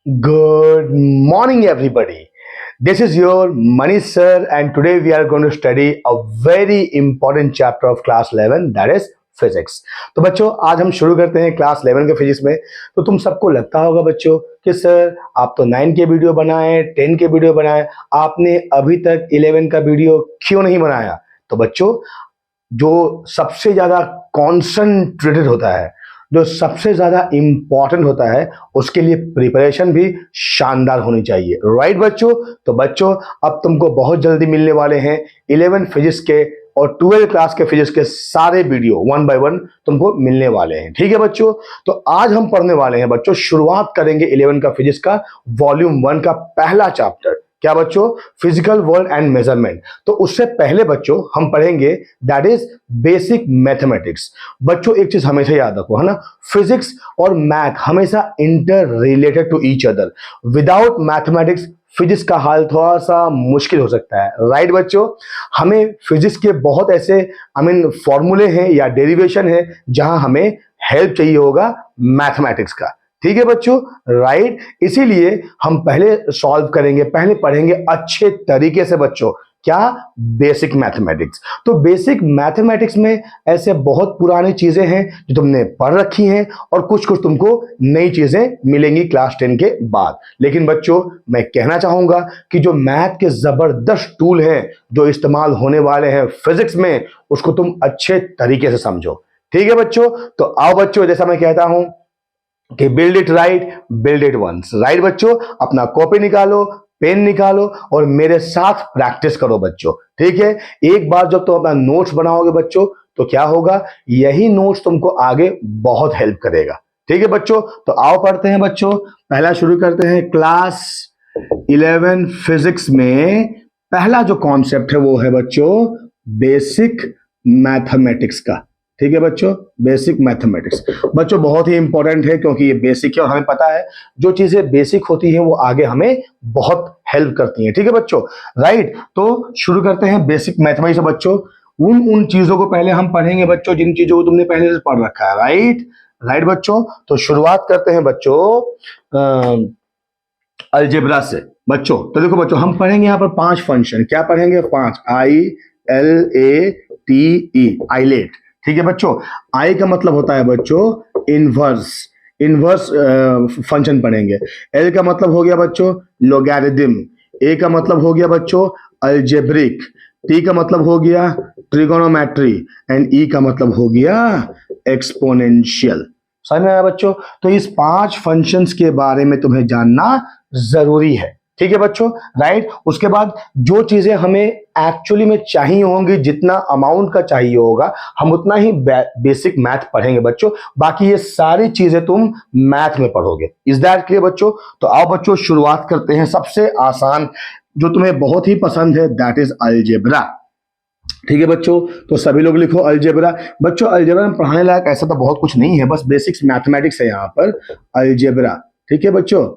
Good morning, everybody. This is your Manish sir, and today we are going to study a very important chapter of class 11, that is physics. तो बच्चों आज हम शुरू करते हैं class 11 के physics में। तो तुम सबको लगता होगा बच्चों कि सर आप तो 9 के वीडियो बनाए, 10 के वीडियो बनाए, आपने अभी तक 11 का वीडियो क्यों नहीं बनाया? तो बच्चों जो सबसे ज्यादा कॉन्सेंट्रेटेड होता है, जो सबसे ज्यादा इंपॉर्टेंट होता है, उसके लिए प्रिपरेशन भी शानदार होनी चाहिए। राइट बच्चों? तो बच्चों अब तुमको बहुत जल्दी मिलने वाले हैं 11 फिजिक्स के और 12 क्लास के फिजिक्स के सारे वीडियो 1 बाय 1 तुमको मिलने वाले हैं। ठीक है बच्चों? तो आज हम पढ़ने वाले हैं बच्चों, शुरुआत करेंगे 11 का फिजिक्स का वॉल्यूम 1 का पहला चैप्टर। क्या बच्चों? Physical world and measurement. तो उससे पहले बच्चों हम पढ़ेंगे दैट इज बेसिक मैथमेटिक्स। बच्चों एक चीज हमेशा याद रखो, है ना, फिजिक्स और मैथ हमेशा interrelated to each other. Without mathematics physics का हाल थोड़ा सा मुश्किल हो सकता है। राइट बच्चों? हमें फिजिक्स के बहुत ऐसे फॉर्मूले हैं या डेरिवेशन है जहां हमें हेल्प चाहिए होगा मैथमेटिक्स का। ठीक है बच्चों? राइट, इसीलिए हम पहले सॉल्व करेंगे, पहले पढ़ेंगे अच्छे तरीके से बच्चों क्या? Basic mathematics. तो बेसिक मैथमेटिक्स में ऐसे बहुत पुरानी चीजें हैं जो तुमने पढ़ रखी हैं और कुछ कुछ तुमको नई चीजें मिलेंगी क्लास 10 के बाद। लेकिन बच्चों मैं कहना चाहूंगा कि जो मैथ के जबरदस्त टूल हैं जो इस्तेमाल होने वाले हैं फिजिक्स में, उसको तुम अच्छे तरीके से समझो। ठीक है बच्चों? तो आओ बच्चों, जैसा मैं कहता हूं कि build it right, build it once. Right बच्चों? अपना कॉपी निकालो, पेन निकालो और मेरे साथ प्रैक्टिस करो बच्चों। ठीक है? एक बार जब तुम अपना नोट्स बनाओगे बच्चों तो क्या होगा, यही नोट्स तुमको आगे बहुत हेल्प करेगा। ठीक है बच्चों? तो आओ पढ़ते हैं बच्चों। पहला शुरू करते हैं क्लास 11 फिजिक्स में। पहला जो कॉन्सेप्ट है वो है बच्चों बेसिक मैथमेटिक्स का। ठीक है बच्चों? बेसिक मैथमेटिक्स बच्चों बहुत ही इंपॉर्टेंट है क्योंकि ये बेसिक है और हमें पता है जो चीजें बेसिक होती हैं वो आगे हमें बहुत हेल्प करती हैं। ठीक है बच्चों? राइट, तो शुरू करते हैं बेसिक मैथमेटिक्स बच्चों। उन चीजों को पहले हम पढ़ेंगे बच्चों जिन चीजों को तुमने पहले से पढ़ रखा है। राइट राइट बच्चों, तो शुरुआत करते हैं बच्चों अलजेब्रा से बच्चों। तो देखो बच्चों हम पढ़ेंगे यहाँ पर 5 फंक्शन। क्या पढ़ेंगे? 5, ILATE, आइलेट। ठीक है बच्चों? आई का मतलब होता है बच्चों इनवर्स, इनवर्स फंक्शन पढ़ेंगे। एल का मतलब हो गया बच्चों लोगैरिथम। ए का मतलब हो गया बच्चों अलजेब्रिक। टी का मतलब हो गया ट्रिगोनोमेट्री एंड ई का मतलब हो गया एक्सपोनेंशियल। समझ में आया बच्चों? तो इस 5 फंक्शंस के बारे में तुम्हें जानना जरूरी है। ठीक है बच्चों? राइट, उसके बाद जो चीजें हमें एक्चुअली में चाहिए होंगी, जितना अमाउंट का चाहिए होगा, हम उतना ही बेसिक मैथ पढ़ेंगे बच्चों। बाकी ये सारी चीजें तुम मैथ में पढ़ोगे। इज दैट क्लियर बच्चों? तो आओ बच्चों शुरुआत करते हैं सबसे आसान जो तुम्हें बहुत ही पसंद है, दैट इज अलजेब्रा। ठीक है बच्चों? तो सभी लोग लिखो अलजेब्रा। बच्चों अलजेब्रा में पढ़ाने लायक ऐसा तो बहुत कुछ नहीं है, बस बेसिक्स मैथमेटिक्स है यहाँ पर अलजेब्रा। ठीक है बच्चों?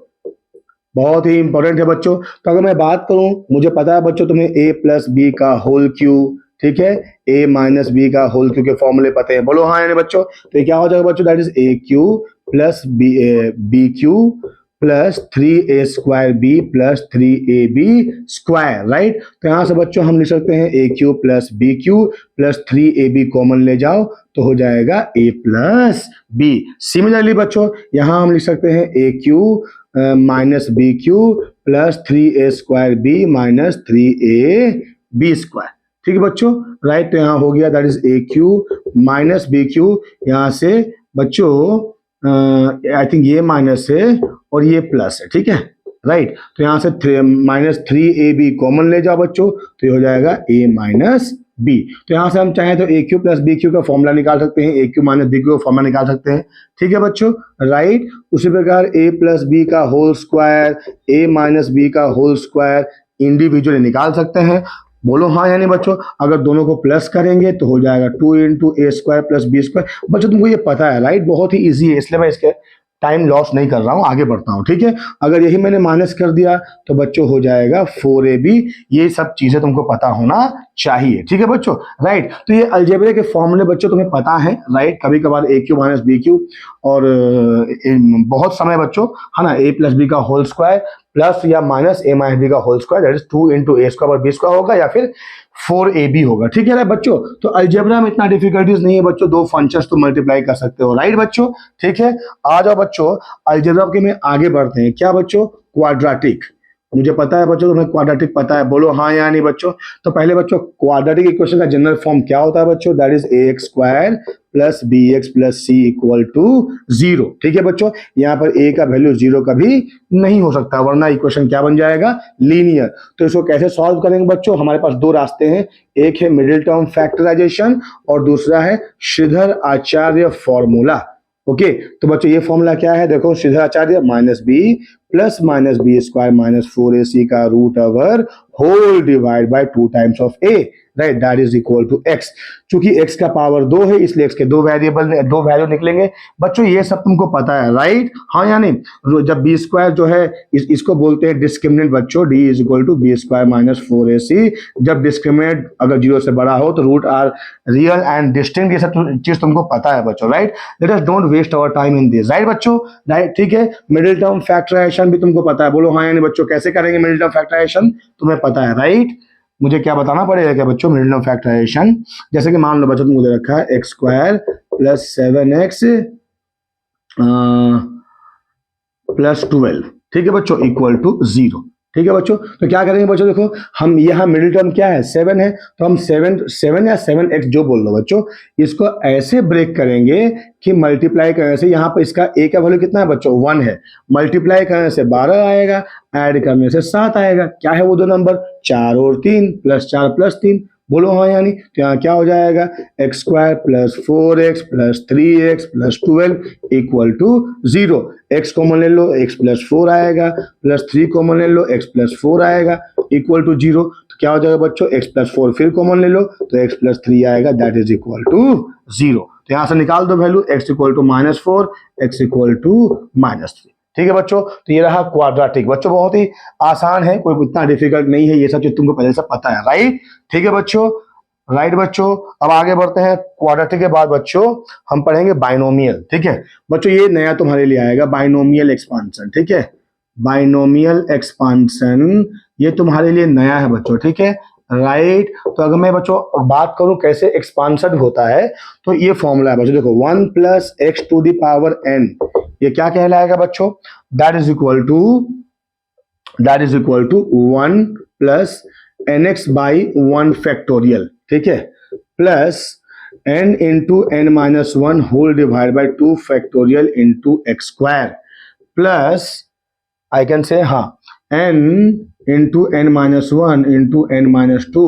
बहुत ही इंपॉर्टेंट है बच्चों। तो अगर मैं बात करूं, मुझे पता है बच्चों तुम्हें a प्लस बी का होल क्यूब, ठीक है, a माइनस बी का होल क्यूब के फॉर्मूले पते हैं। बोलो हाँ यानी बच्चों? तो ये क्या हो जाएगा बच्चों? That is a cube plus B cube plus 3a² b plus 3ab square. Right, तो यहां से बच्चों हम लिख सकते हैं a cube plus B cube plus 3ab common ले जाओ तो हो जाएगा a प्लस बी। सिमिलरली बच्चों यहां हम लिख सकते हैं a cube minus B cube plus 3a² b minus 3ab square. ठीक है बच्चों? राइट, तो यहाँ हो गया that is a cube minus B cube, यहाँ से बच्चों आई थिंक ये माइनस है और ये प्लस है। ठीक है? राइट, तो यहाँ से माइनस 3ab कॉमन ले जाओ बच्चों तो ये हो जाएगा a माइनस बी। तो यहां से हम चाहें तो a cube plus B cube का फॉर्मूला निकाल सकते हैं, a cube minus B cube का फॉर्मूला निकाल सकते हैं। ठीक है बच्चों? राइट, उसी प्रकार a प्लस बी का whole square, a minus B का होल स्क्वायर इंडिविजुअली निकाल सकते हैं। बोलो हाँ यानी बच्चों? अगर दोनों को प्लस करेंगे तो हो जाएगा 2 into A square plus B square. बच्चों तुमको ये पता है, राइट? बहुत ही ईजी है, इसलिए मैं इसके टाइम लॉस नहीं कर रहा हूं, आगे बढ़ता हूं, ठीक है। अगर यही मैंने माइनस कर दिया तो बच्चों हो जाएगा 4ab। ये सब चीजें तुमको पता होना चाहिए, ठीक है बच्चों, राइट। तो ये अलजेब्रा के फॉर्मूले बच्चों तुम्हें पता है, राइट। कभी कभार A cube minus B cube, और बहुत समय बच्चों, है ना, ए प्लस बी का होल स्क्वायर प्लस या माइनस ए माइनस बी का whole square, that is 2 into A square B square होगा, या फिर 4ab होगा, ठीक है ना बच्चों। तो अलजेब्रा में इतना डिफिकल्टीज नहीं है बच्चों, दो फंक्शंस तो मल्टीप्लाई कर सकते हो, राइट बच्चों, ठीक है। आ जाओ बच्चों अलजेब्रा के में आगे बढ़ते हैं। क्या बच्चों? क्वाड्रेटिक। मुझे पता है बच्चों, तुम्हें क्वाड्रेटिक पता है, बोलो हाँ या नहीं बच्चों। तो पहले बच्चों क्वाड्रेटिक इक्वेशन का जनरल फॉर्म क्या होता है बच्चों? That is ax square plus B X plus C equal to 0, ठीक है बच्चों। यहाँ पर a का वैल्यू 0 कभी नहीं हो सकता, वरना इक्वेशन क्या बन जाएगा? लीनियर। तो इसको कैसे सॉल्व करेंगे बच्चों? हमारे पास दो रास्ते हैं, एक है मिडिल टर्म फैक्टराइजेशन और दूसरा है श्रीधर आचार्य फॉर्मूला। ओके, तो बच्चों ये फॉर्मूला क्या है? देखो, Shridhar Acharya minus B square minus 4ac का root over whole divide by 2 times of a, right, that is equal to x। चूंकि x का पावर 2 है इसलिए x के दो वैल्यू निकलेंगे बच्चों, ये सब तुमको पता है, राइट, हाँ या नहीं। जब बी स्क्वायर जो है इसको बोलते हैं डिस्क्रिमिनेंट बच्चों, d is equal to B square minus 4ac। जब डिस्क्रिमिनेंट अगर 0 से बड़ा हो तो root are real and distinct, ये सब चीज तुमको पता है बच्चों, right. Let us don't waste our time in this, right बच्चों, राइट, ठीक है। मिडिल टर्म फैक्टराइजेशन भी तुमको पता है, बोलो हाँ या नहीं बच्चों। कैसे करेंगे मिडिल टर्म फैक्टराइजेशन? तुम्हें पता है, राइट। मुझे क्या बताना पड़ेगा क्या बच्चों? मिडिल टर्म फैक्टराइजेशन, जैसे कि मान लो बच्चों तुमको दे रखा है x square plus 7x plus 12, ठीक है बच्चों, इक्वल टू 0, ठीक है बच्चों। तो क्या करेंगे बच्चों? देखो, हम यहाँ मिडिल टर्म क्या है? 7 है, तो हम 7 या 7x जो बोल लो बच्चों, इसको ऐसे ब्रेक करेंगे कि मल्टीप्लाई करने से यहाँ पर इसका a का वैल्यू कितना है बच्चों? 1 है, मल्टीप्लाई करने से 12 आएगा, ऐड करने से 7 आएगा। क्या है वो दो नंबर? 4 और 3, प्लस 4 प्लस 3, बोलो हाँ या नहीं। तो यहाँ क्या हो जाएगा? X square plus 4x plus 3x plus 12 equal to 0। x common ले लो, x प्लस 4 आएगा, प्लस 3 कॉमन ले लो, x प्लस 4 आएगा, इक्वल टू 0। तो क्या हो जाएगा बच्चों? x प्लस 4 फिर कॉमन ले लो तो x प्लस 3 आएगा, दैट इज इक्वल टू 0। तो यहाँ से निकाल दो value, x equal to -4, x equal to -3, ठीक है बच्चों। तो ये रहा क्वाड्रेटिक बच्चों, बहुत ही आसान है, कोई इतना डिफिकल्ट नहीं है, ये सब चीज तुमको पहले से पता है, राइट, ठीक है बच्चों, राइट बच्चों। अब आगे बढ़ते हैं, क्वाड्रेटिक के बाद बच्चों हम पढ़ेंगे बाइनोमियल, ठीक है बच्चों। ये नया तुम्हारे लिए आएगा, बाइनोमियल एक्सपांशन, ठीक है, बाइनोमियल एक्सपांशन ये तुम्हारे लिए नया है बच्चों, ठीक है, राइट। तो अगर मैं बच्चों बात करूं कैसे एक्सपांशन होता है, तो ये फॉर्मूला है बच्चों, देखो 1 plus X to the power n, ये क्या कहलाएगा बच्चों? That is equal to 1 plus nx by 1 factorial, ठीक है, plus n into n minus 1 whole divide by 2 factorial into X square, plus I can say हाँ n into n minus 1 into n minus 2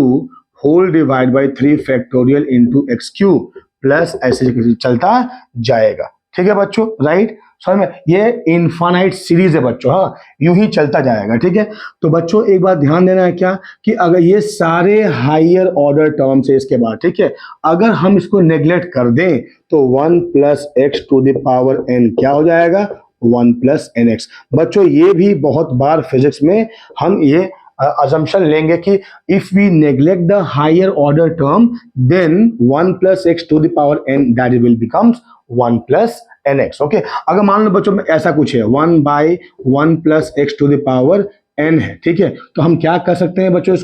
whole divide by 3 factorial into X cube, plus ऐसे चलता जाएगा, ठीक है बच्चों, right. समझ में? ये इनफाइनाइट सीरीज है बच्चों, हाँ, यूं ही चलता जाएगा, ठीक है। तो बच्चों एक बात ध्यान देना है क्या, कि अगर ये सारे हायर ऑर्डर टर्म्स है इसके बाद, ठीक है, अगर हम इसको नेग्लेक्ट कर दें तो 1 plus X to the power n क्या हो जाएगा? 1 प्लस nx। बच्चों ये भी बहुत बार फिजिक्स में हम ये assumption लेंगे कि if we neglect the higher order term then 1 plus x to the power n that will becomes 1 plus nx, okay. अगर मान लो बच्चों में ऐसा कुछ है 1 by 1 plus X to the power n है, ठीक है, तो हम क्या कर सकते हैं बच्चों?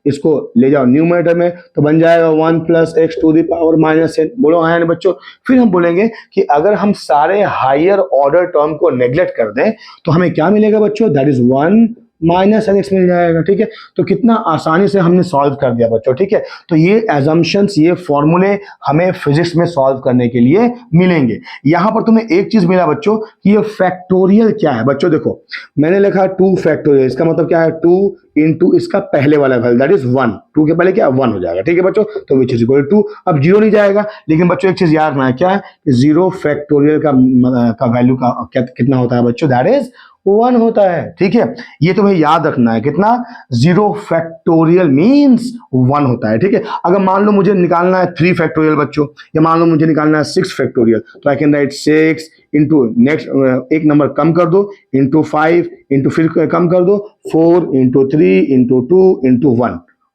इसको ले जाओ न्यूमरेटर में, तो बन जाएगा 1 plus X to the power minus n, बोलो हाँ नहीं बच्चों। फिर हम बोलेंगे कि अगर हम सारे हायर ऑर्डर टर्म को नेग्लेक्ट कर दें तो हमें क्या मिलेगा बच्चों? दैट इज 1 माइनस nx मिल जाएगा, ठीक है। तो कितना आसानी से हमने सॉल्व कर दिया बच्चों, ठीक है। तो ये एजम्पशंस, ये फॉर्मूले हमें फिजिक्स में सॉल्व करने के लिए मिलेंगे। यहां पर तुम्हें एक चीज मिला बच्चों कि ये फैक्टोरियल क्या है बच्चों। देखो मैंने लिखा 2 फैक्टोरियल, इसका मतलब क्या है? 2 इंटू इसका पहले वाला वैल्यू दैट इज 1, 2 के पहले क्या 1 हो जाएगा, ठीक है बच्चों। तो विच इज इक्वल टू, अब 0 नहीं जाएगा, लेकिन बच्चों एक चीज याद रखना है, क्या है? 0 फैक्टोरियल का वैल्यू का कितना होता है बच्चों? दैट इज 1 होता है, ठीक है। ये तुम्हें याद रखना है, कितना? 0 फैक्टोरियल मींस 1 होता है, ठीक है। अगर मान लो मुझे निकालना है 3 फैक्टोरियल बच्चों, या मान लो मुझे निकालना है 6 फैक्टोरियल, तो I can write 6 into next एक नंबर कम कर दो, इंटू 5 इंटू फिर कम कर दो 4 इंटू 3 इंटू 2 इंटू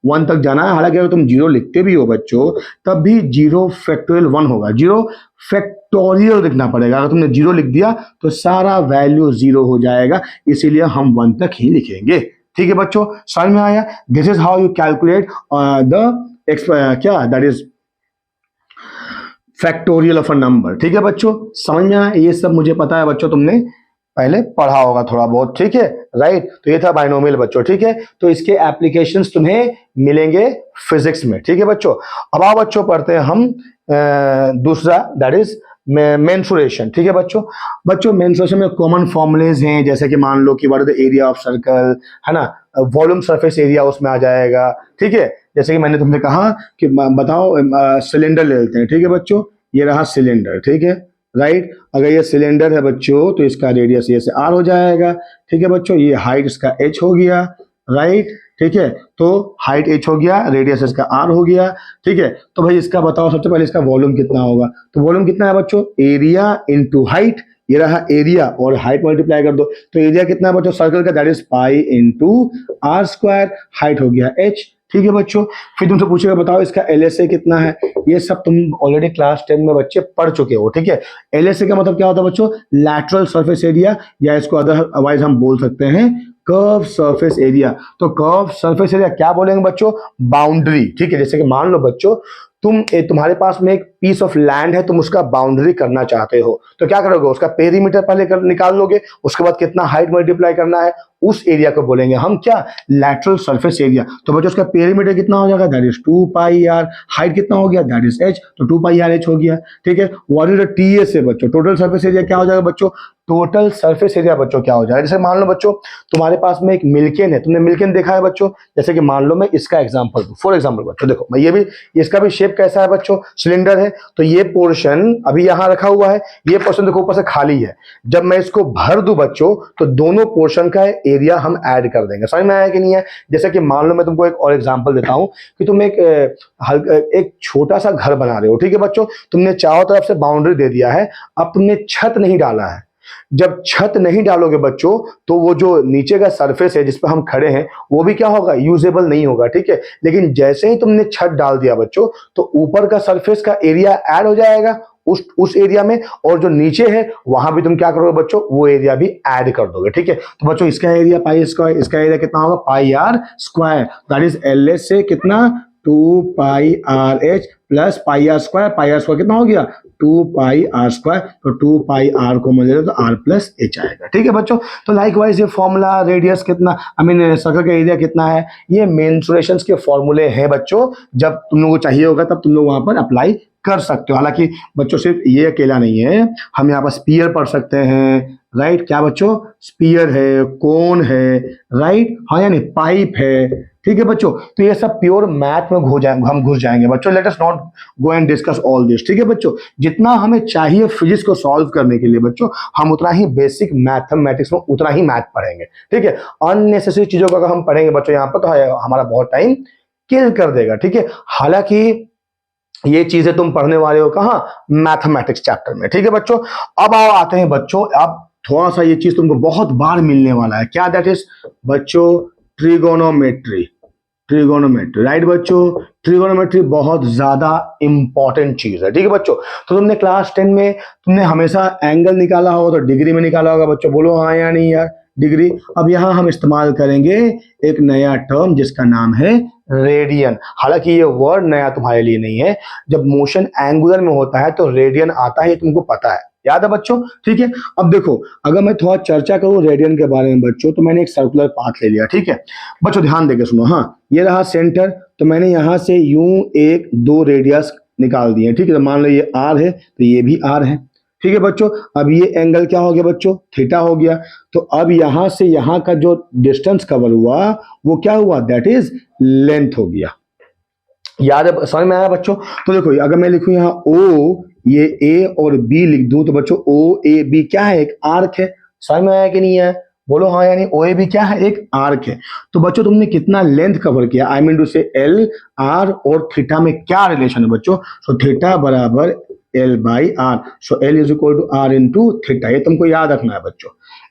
1 तक जाना है। हालांकि अगर तुम जीरो लिखते भी हो बच्चों तब भी जीरो फैक्टोरियल 1 होगा, जीरो फैक्टोरियल लिखना पड़ेगा। अगर तुमने जीरो लिख दिया तो सारा वैल्यू जीरो हो जाएगा, इसीलिए हम 1 तक ही लिखेंगे। ठीक है बच्चों, समझ में आया? This is how you calculate the क्या that is factorial of a number. ठीक है बच्चों, समझ में आया? ये सब मुझे पता है बच्चों, तुमने पहले पढ़ा होगा थोड़ा बहुत। ठीक है, राइट। तो ये था बाइनोमियल बच्चों। ठीक है, तो इसके एप्लीकेशंस तुम्हें मिलेंगे फिजिक्स में। ठीक है बच्चों, अब आओ बच्चों पढ़ते हैं हम दूसरा, दैट इज मेंसुरेशन। ठीक है बच्चों, मेंसुरेशन में कॉमन फॉर्मूलेज हैं, जैसे कि मान लो कि what is the area of circle, है ना, वॉल्यूम सरफेस एरिया उसमें आ जाएगा। ठीक है, जैसे कि मैंने तुमसे कहा कि बताओ सिलेंडर ले लेते हैं। ठीक है बच्चों, ये रहा सिलेंडर। ठीक है, राइट। अगर ये सिलेंडर है बच्चों तो इसका रेडियस ये से आर हो जाएगा। ठीक है बच्चों, ये हाइट इसका एच हो गया, राइट। ठीक है, तो हाइट एच हो गया, रेडियस इसका आर हो गया। ठीक है, तो भाई इसका बताओ सबसे पहले इसका वॉल्यूम कितना होगा। तो वॉल्यूम कितना है बच्चों, एरिया इंटू हाइट। ये रहा एरिया और हाइट मल्टीप्लाई कर दो, तो एरिया कितना है बच्चों सर्कल का, that is pi into R square. Height हो गया एच। ठीक है बच्चों, फिर तुमसे पूछेगा बताओ इसका एलएसए कितना है। ये सब तुम ऑलरेडी क्लास 10 में बच्चे पढ़ चुके हो। ठीक है, एलएसए का मतलब क्या होता है बच्चों, लैटरल सरफेस एरिया, या इसको अदरवाइज हम बोल सकते हैं कर्व सरफेस एरिया। तो कर्व सरफेस एरिया क्या बोलेंगे बच्चों, बाउंड्री। ठीक है, जैसे कि मान लो बच्चों तुम्हारे पास में एक पीस ऑफ लैंड है, तुम उसका बाउंड्री करना चाहते हो, तो क्या करोगे, उसका पेरीमीटर पहले निकाल लोगे, उसके बाद कितना हाइट मल्टीप्लाई करना है, उस एरिया को बोलेंगे हम क्या, लैटरल सरफेस एरिया। तो बच्चों उसका पेरीमीटर कितना हो जाएगा, that is 2 pi R. Height कितना हो गया, दैट इज एच, तो 2 पाई आर एच हो गया। ठीक है, व्हाट इज द टीएस है बच्चों, टोटल सरफेस एरिया क्या हो जाएगा बच्चों, टोटल सरफेस एरिया बच्चों क्या हो जाएगा। जैसे मान लो बच्चों तुम्हारे पास में एक मिल्कियन है, तुमने मिल्कियन देखा है बच्चों, जैसे कि मान लो मैं इसका एग्जांपल दूं, फॉर एग्जांपल बच्चों देखो, मैं ये भी, इसका भी शेप कैसा है बच्चों, सिलेंडर है। तो ये पोर्शन अभी यहां रखा हुआ है, ये पोर्शन देखो ऊपर से खाली है। जब मैं इसको भर दूं बच्चों तो दोनों पोर्शन का एरिया हम ऐड कर देंगे। समझ में आया कि नहीं है? जैसे कि मान लो मैं तुमको एक और एग्जांपल देता हूं कि तुम एक छोटा सा घर बना रहे हो। ठीक है बच्चों, तुमने चारों तरफ से बाउंड्री दे दिया है, अब तुमने छत नहीं डाला है। जब छत नहीं डालोगे बच्चों तो वो जो नीचे का सरफेस है जिस पर हम खड़े हैं वो भी क्या होगा, यूजेबल नहीं होगा। ठीक है, लेकिन जैसे ही तुमने छत डाल दिया बच्चों तो ऊपर का सरफेस का एरिया ऐड हो जाएगा उस एरिया में, और जो नीचे है वहां भी तुम क्या करोगे बच्चों, वो एरिया भी ऐड कर दोगे। ठीक है, तो बच्चों इसका एरिया पाई स्क्वायर, इसका एरिया कितना होगा, pi r square, that is L S से कितना 2 pi r h plus pi r square कितना हो गया 2 पाई आर स्क्वायर। तो 2 पाई आर को मिलेगा तो आर प्लस एच आएगा। ठीक है बच्चों, तो लाइकवाइज ये फॉर्मूला रेडियस कितना, सर्कल का एरिया कितना है, ये मेंसुरेशंस के फॉर्मूले हैं बच्चों। जब तुम लोगों को चाहिए होगा तब तुम लोग वहां पर अप्लाई कर सकते हो। हालांकि बच्चों सिर्फ ये अकेला नहीं है, हम यहाँ पर स्पीयर पढ़ सकते हैं, राइट। क्या बच्चों, स्पीयर है, कोन है, राइट, हाँ यानी पाइप है। ठीक है बच्चों, तो ये सब प्योर मैथ में हम घुस जाएंगे बच्चों। Let us not go and discuss all this. ठीक है बच्चों, जितना हमें चाहिए फिजिक्स को सॉल्व करने के लिए बच्चों, हम उतना ही बेसिक मैथमेटिक्स में उतना ही मैथ पढ़ेंगे। ठीक है, अननेसेसरी चीजों को अगर हम पढ़ेंगे बच्चों यहाँ पर तो हमारा बहुत टाइम किल कर देगा। ठीक है, हालांकि ये चीजें तुम पढ़ने वाले हो कहाँ, मैथमेटिक्स चैप्टर में। ठीक है बच्चों, अब आओ आते हैं बच्चों, अब थोड़ा सा ये चीज तुमको बहुत बार मिलने वाला है, क्या, दैट इज बच्चों ट्रिगोनोमेट्री। राइट बच्चों, ट्रिगोनोमेट्री बहुत ज्यादा इंपॉर्टेंट चीज है। ठीक है बच्चों, तो तुमने क्लास 10 में तुमने हमेशा एंगल निकाला होगा, तो डिग्री में निकाला होगा बच्चों, बोलो हाँ या नहीं यार, डिग्री। अब यहां हम इस्तेमाल करेंगे एक नया टर्म जिसका नाम है रेडियन। हालांकि ये वर्ड नया तुम्हारे लिए नहीं है, जब मोशन एंगुलर में होता है तो रेडियन आता है, ये तुमको पता है, याद है बच्चों। ठीक है, अब देखो अगर मैं थोड़ा चर्चा करूं रेडियन के बारे में बच्चों, तो मैंने एक सर्कुलर पाथ ले लिया। ठीक है बच्चों, ध्यान देके सुनो, हाँ ये रहा सेंटर, तो मैंने यहां से यूं एक दो रेडियस निकाल दिए। ठीक है, तो मान लो ये आर है तो ये भी आर है। ठीक है बच्चों, अब ये एंगल क्या हो गया बच्चों, थीटा हो गया। तो अब यहां से यहां का जो डिस्टेंस कवर हुआ वो क्या हुआ, दैट इज लेंथ हो गया। याद है, समझ में आया बच्चों। तो देखो अगर मैं लिखूं यहाँ ओ, ये ए और बी लिख दूं, तो बच्चों ओ ए बी क्या है, एक आर्क है। समझ में आया कि नहीं है, बोलो हाँ, यानी ओ ए बी क्या है, एक आर्क है। तो बच्चों तुमने कितना लेंथ कवर किया, I mean to say L R और थीटा में क्या रिलेशन है बच्चों, तो थीटा बराबर L by R. So L is equal to R into theta. ये तुमको याद रखना है बच्चों।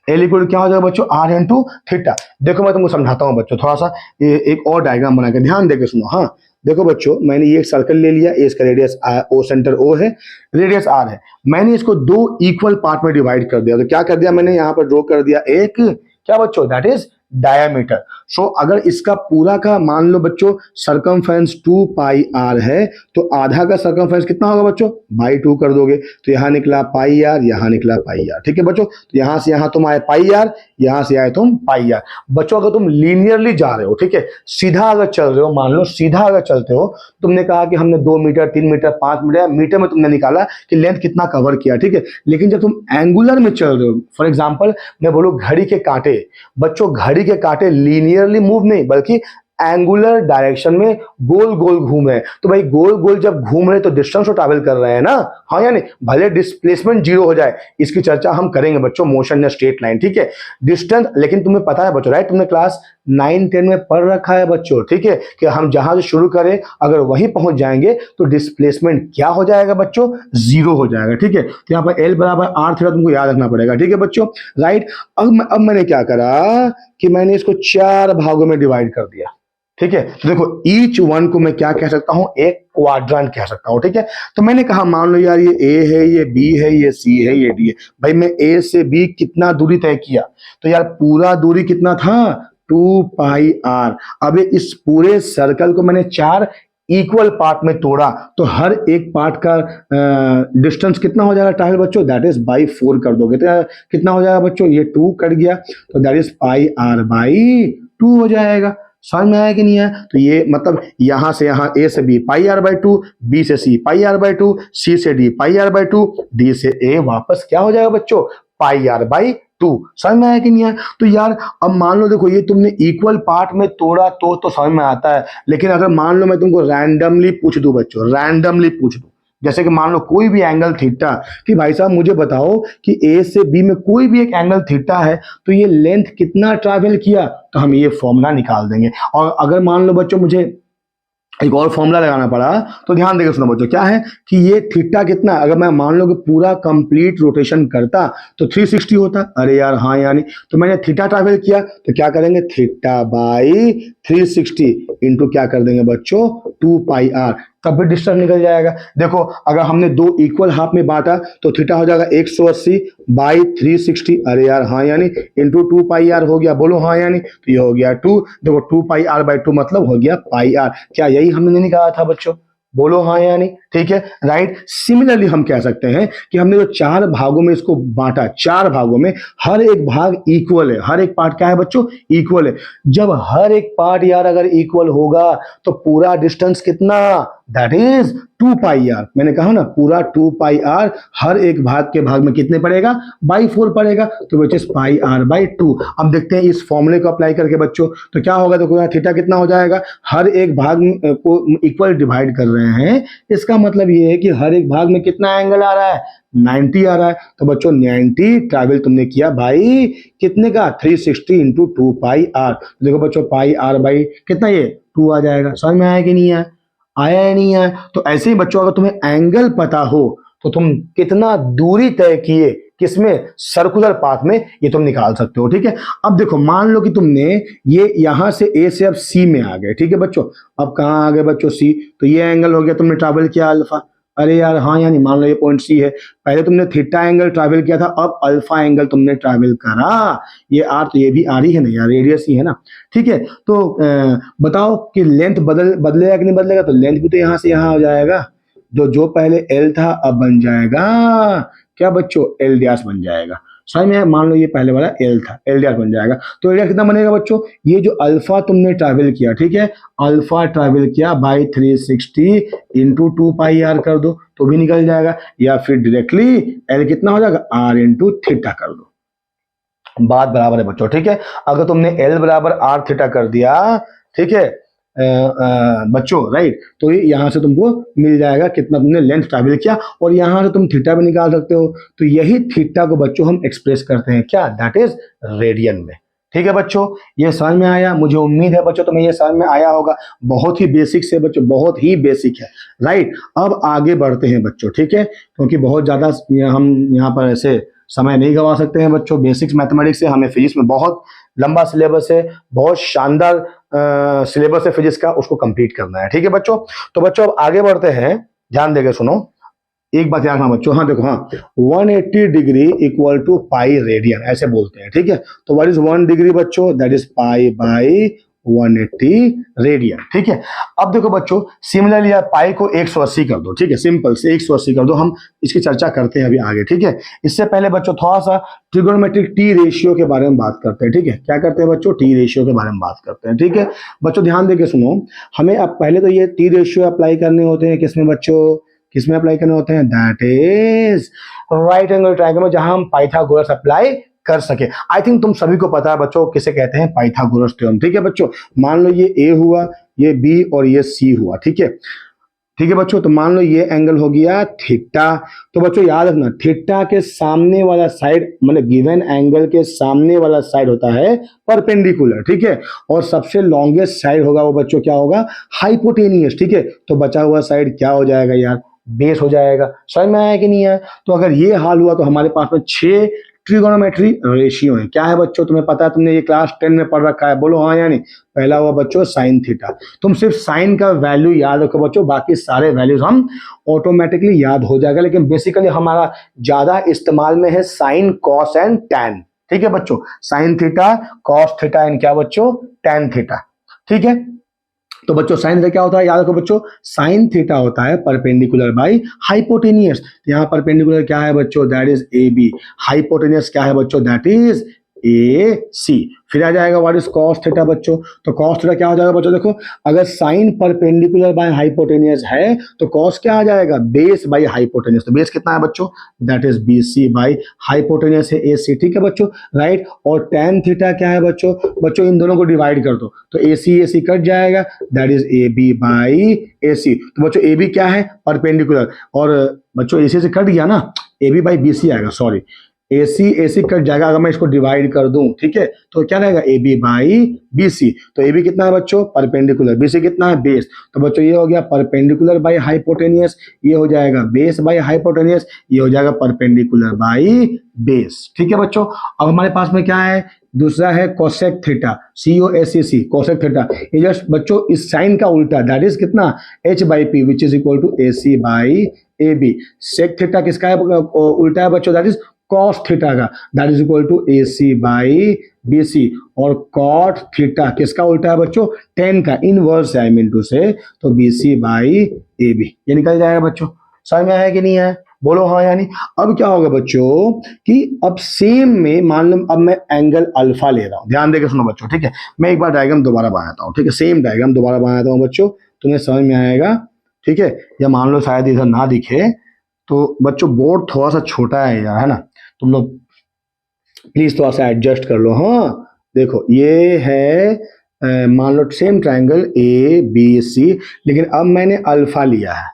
एल इक्वल क्या हो जाएगा बच्चों, आर इंटू थीटा। देखो मैं तुमको समझाता हूँ बच्चों, थोड़ा सा ये एक और डायग्राम बना के ध्यान देके सुनो। हाँ देखो बच्चों, मैंने ये एक सर्कल ले लिया, ए इसका रेडियस ओ, सेंटर ओ है, रेडियस आर है। मैंने इसको दो इक्वल पार्ट में डिवाइड कर दिया। तो क्या कर दिया मैंने, यहाँ पर ड्रॉ कर दिया एक क्या बच्चों, दैट इज डायामीटर। सो अगर इसका पूरा का मान लो बच्चों सरकमफ्रेंस 2 पाई आर है, तो आधा का सरकमफ्रेंस कितना होगा बच्चों, बाई 2 कर दोगे, तो यहाँ निकला पाई आर, यहाँ निकला पाई आर। ठीक है बच्चों, तो यहाँ से यहाँ तुम आए पाई आर, यहाँ से आए तुम पाई आर। बच्चों अगर तुम लीनियरली जा रहे हो, ठीक है, सीधा अगर चल रहे हो, मान लो सीधा अगर चलते हो, तुमने कहा कि हमने 2 मीटर 3 मीटर 5 मीटर, मीटर में तुमने निकाला कि लेंथ कितना कवर किया, ठीक है। लेकिन जब तुम एंगुलर में चल रहे हो, फॉर एग्जाम्पल मैं बोलूँ घड़ी के कांटे, बच्चों घड़ी के कांटे लीनियरली मूव नहीं बल्कि एंगुलर डायरेक्शन में गोल गोल घूमे, तो भाई गोल गोल जब घूम रहे तो डिस्टेंस तो ट्रैवल कर रहे हैं ना, हाँ या नहीं, भले डिस्प्लेसमेंट जीरो हो जाए, इसकी चर्चा हम करेंगे बच्चों, मोशन या स्ट्रेट लाइन, ठीक है, डिस्टेंस। लेकिन तुम्हें पता है बच्चों, राइट, तुमने क्लास 9-10 में पढ़ रखा है बच्चों, ठीक है, कि हम जहां से शुरू करें अगर वहीं पहुंच जाएंगे तो डिस्प्लेसमेंट क्या हो जाएगा बच्चों, जीरो हो जाएगा, ठीक है। तो यहाँ पर एल बराबर आर थीटा तुमको याद रखना पड़ेगा, ठीक है बच्चों, राइट। अब मैंने क्या करा कि मैंने इसको 4 भागों में डिवाइड कर दिया, ठीक है। तो देखो ईच वन को मैं क्या कह सकता हूं, एक क्वाड्रेंट कह सकता हूं, ठीक है। तो मैंने कहा मान लो यार ये ए है, ये बी है, ये सी है, ये डी है। भाई मैं ए से बी कितना दूरी तय किया, तो यार पूरा दूरी कितना था, 2 पाई आर। अब इस पूरे सर्कल को मैंने 4 इक्वल पार्ट में तोड़ा, तो हर एक पार्ट का डिस्टेंस कितना हो जाएगा ट्रैवल बच्चों, दैट इज बाई 4 कर दोगे तो कितना हो जाएगा बच्चों, ये 2 कट गया, तो that is pi R by 2 हो जाएगा। समझ में आया कि नहीं आया। तो ये मतलब यहां से यहां ए से B pi R by 2, B से C pi R by 2, C से D pi R by 2, D से ए वापस क्या हो जाएगा बच्चों, पाई आर बाई 2। समझ में आया कि नहीं आया। तो यार अब मान लो देखो ये तुमने इक्वल पार्ट में तोड़ा तो समझ में आता है, लेकिन अगर मान लो मैं तुमको रैंडमली पूछ दूं बच्चों, रैंडमली पूछ दूं, जैसे कि मान लो कोई भी एंगल थीटा, कि भाई साहब मुझे बताओ कि ए से बी में कोई भी एक एंगल थीटा है, तो ये लेंथ कितना ट्रैवल किया, तो हम ये फॉर्मूला निकाल देंगे। और अगर मान लो बच्चों मुझे एक और फॉर्मूला लगाना पड़ा, तो ध्यान देकर सुनो बच्चों, क्या है कि ये थीटा कितना, अगर मैं मान लो कि पूरा कंप्लीट रोटेशन करता तो 360 होता। अरे यार हाँ यानी, तो मैंने थीटा ट्रैवल किया, तो क्या करेंगे, थीटा बाई 360 इंटू क्या कर देंगे बच्चों, 2 पाई आर, तब भी डिस्टेंस निकल जाएगा। देखो अगर हमने 2 इक्वल हाफ में बांटा तो थीटा हो जाएगा 180 बाई 360, अरे यार हाँ यानी, इंटू 2 पाई आर हो गया, बोलो हाँ यानी, तो ये हो गया 2। देखो 2 पाई आर बाई 2 मतलब हो गया पाई आर। क्या यही हमने नहीं कहा था बच्चों, बोलो हाँ यानी, ठीक है, राइट। सिमिलरली हम कह सकते हैं कि हमने जो 4 भागों में इसको बांटा, 4 भागों में हर एक भाग इक्वल है, हर एक पार्ट क्या है बच्चों, इक्वल है। जब हर एक पार्ट यार अगर इक्वल होगा तो पूरा डिस्टेंस कितना, दैट इज 2 पाई आर। मैंने कहा ना पूरा 2 पाई आर, हर एक भाग के भाग में कितने पड़ेगा, बाई 4 पड़ेगा, तो which is pi R by 2। अब देखते हैं इस फॉर्मूले को अप्लाई करके बच्चों, तो क्या होगा, देखो थीटा कितना हो जाएगा, हर एक भाग को इक्वल डिवाइड कर रहे हैं, इसका मतलब ये है कि हर एक भाग में कितना एंगल आ रहा है, 90 आ रहा है। तो बच्चों 90 ट्रैवल तुमने किया भाई कितने का, 360 इंटू 2 पाई आर। देखो बच्चों पाई आर बाई कितना, ये 2 आ जाएगा। समझ में आया कि नहीं आया, आया या नहीं आया। तो ऐसे ही बच्चों अगर तुम्हें एंगल पता हो तो तुम कितना दूरी तय किए किसमें, सर्कुलर पाथ में, ये तुम निकाल सकते हो, ठीक है। अब देखो मान लो कि तुमने ये यहां से ए से अब सी में आ गए, ठीक है बच्चों। अब कहां आ गए बच्चों, सी, तो ये एंगल हो गया, तुमने ट्रैवल किया अल्फा। अरे यार हाँ यानी, मान लो ये पॉइंट सी है, पहले तुमने थीटा एंगल ट्रैवल किया था, अब अल्फा एंगल तुमने ट्रैवल करा, ये आर, तो ये भी आर ही है ना यार, रेडियस ही है ना, ठीक है। तो बताओ कि लेंथ बदलेगा कि नहीं बदलेगा, तो लेंथ भी तो यहां से यहां हो जाएगा, जो पहले एल था अब बन जाएगा क्या बच्चों, एल डैश बन जाएगा। समझ में, मान लो ये पहले वाला एल था, एल डैश बन जाएगा। तो एल कितना बनेगा बच्चों, ये जो अल्फा तुमने ट्रैवल किया, ठीक है, अल्फा ट्रैवल किया बाई 360 इंटू 2 पाई आर कर दो तो भी निकल जाएगा, या फिर डायरेक्टली एल कितना हो जाएगा, आर इंटू थीटा कर दो, बात बराबर है बच्चों, ठीक है। अगर तुमने एल बराबर आर थीटा कर दिया, ठीक है बच्चों, राइट, तो यहां से तुमको मिल जाएगा कितना तुमने लेंथ ट्रैवल किया, और यहां से तुम थीटा भी निकाल सकते हो। तो यही थीटा को बच्चों हम एक्सप्रेस करते हैं क्या, दैट इज रेडियन में। ठीक है बच्चों, ये समझ में आया? मुझे उम्मीद है बच्चों तुम्हें ये समझ में आया होगा। बहुत ही बेसिक से बच्चों, बहुत ही बेसिक है, राइट। अब आगे बढ़ते हैं बच्चों, ठीक है, क्योंकि बहुत ज्यादा हम यहाँ पर ऐसे समय नहीं गंवा सकते हैं बच्चों। बेसिक्स मैथमेटिक्स से हमें फिजिक्स में बहुत लंबा सिलेबस है, बहुत शानदार सिलेबस है फिजिक्स का, उसको कंप्लीट करना है, ठीक है बच्चों। तो बच्चों अब आगे बढ़ते हैं, ध्यान देकर सुनो। एक बात याद रखना बच्चों, हाँ देखो, हाँ 180 degree equal to pi radian ऐसे बोलते हैं, ठीक है। तो व्हाट इज 1 डिग्री बच्चों? That is pi by 180 radian, ठीक है। अब देखो बच्चों, सिमिलरली यार पाई को 180 कर दो, ठीक है, सिंपल से 180 कर दो। हम इसकी चर्चा करते हैं अभी आगे, ठीक है। इससे पहले बच्चों थोड़ा सा ट्रिगोनोमेट्रिक टी रेशियो के बारे में बात करते हैं, ठीक है। क्या करते हैं बच्चों? टी रेशियो के बारे में बात करते हैं, ठीक है। बच्चों ध्यान देके सुनो, हमें अब पहले तो ये टी रेशियो अप्लाई करने होते हैं किसमें बच्चों? किसमें अप्लाई करने होते हैं? That is right angle triangle में, जहां हम पाइथागोरस अप्लाई कर सके। आई थिंक तुम सभी को पता है बच्चों किसे कहते हैं? पाइथागोरस थ्योरम, ठीक है बच्चों। मान लो ये ए हुआ, ये बी और ये सी हुआ, ठीक है, ठीक है बच्चों। तो मान लो ये एंगल हो गया थीटा। तो बच्चों याद रखना, थीटा के सामने वाला साइड, मतलब गिवन एंगल के सामने वाला साइड होता है परपेंडिकुलर, ठीक है। और सबसे लॉन्गेस्ट साइड होगा वो बच्चों क्या होगा? हाइपोटेनियस, ठीक है। तो बचा हुआ साइड क्या हो जाएगा यार? बेस हो जाएगा। समझ में आया कि नहीं आया? तो अगर ये हाल हुआ तो हमारे पास में 6 ट्रिगोनोमेट्री रेशियो है। क्या है बच्चों? तुम्हें पता है, तुमने ये क्लास 10 में पढ़ रखा है, बोलो हाँ या नहीं। पहला हुआ बच्चों साइन थीटा। तुम सिर्फ साइन का वैल्यू याद रखो बच्चों, बाकी सारे वैल्यूज हम ऑटोमेटिकली याद हो जाएगा। लेकिन बेसिकली हमारा ज्यादा इस्तेमाल में है साइन, कॉस एंड टैन, ठीक है बच्चों। Sine theta, cos theta and क्या बच्चों? टैन थीटा, ठीक है। तो बच्चों साइन थीटा क्या होता है? याद रखो बच्चों, साइन थीटा होता है परपेंडिकुलर बाई हाइपोटेनियस। यहाँ परपेंडिकुलर क्या है बच्चों? That is A B. Hypotenuse क्या है बच्चों? That is A C. फिर आ जाएगा व्हाट इज कॉस थीटा बच्चों। तो कॉस थीटा क्या हो जाएगा बच्चों? देखो, अगर साइन परपेंडिकुलर बाय हाइपोटेनियस है तो कॉस क्या आ जाएगा? Base by hypotenuse. तो बेस कितना है बच्चों? That is B C by hypotenuse है ए सी, ठीक है बच्चों, राइट। और tan थीटा क्या है बच्चों? बच्चों इन दोनों को डिवाइड कर दो तो ए सी कट जाएगा, that is A B by A C. तो बच्चों ए बी क्या है? परपेंडिकुलर। और बच्चों ए सी से कट गया ना, A B by B C आएगा, सॉरी, ए सी कट जाएगा। अगर मैं इसको डिवाइड कर दूं, ठीक है, तो क्या रहेगा? A B by B C. तो ए बी कितना है बच्चों? परपेंडिकुलर। बी सी कितना है? बेस। तो बच्चों ये हो गया परपेंडिकुलर बाई हाइपोटेनियस, ये हो जाएगा बेस बाई हाइपोटेनियस, ये हो जाएगा परपेंडिकुलर बाई बेस, ठीक है बच्चों। अब हमारे पास में क्या है? दूसरा है cosec theta, COSEC, cosec theta. ये जस्ट बच्चों इस साइन का उल्टा, दैट इज कितना? H by P which is equal to A C by A B. Sec theta किसका है? उल्टा है बच्चों, दैट इज कॉस थीटा का, that is equal to A C by B C. और कॉट थीटा किसका उल्टा है बच्चों? टेन का, इनवर्स है आई मीन टू से, तो B C by A B. ये निकल जाएगा बच्चों। समझ में आया कि नहीं है? बोलो हाँ या नहीं। अब क्या होगा बच्चों कि अब सेम में मान लो अब मैं एंगल अल्फा ले रहा हूं, ध्यान देकर सुनो बच्चों, ठीक है। मैं एक बार डायग्राम दोबारा बनाता हूं, ठीक है, सेम डायग्राम दोबारा बनाता हूं बच्चों, तुम्हें समझ में आएगा, ठीक है। या मान लो शायद इधर ना दिखे तो बच्चों बोर्ड थोड़ा सा छोटा है यार, है ना, तुम लोग प्लीज थोड़ा सा एडजस्ट कर लो। हाँ देखो ये है मान लो same triangle A B C, लेकिन अब मैंने अल्फा लिया है,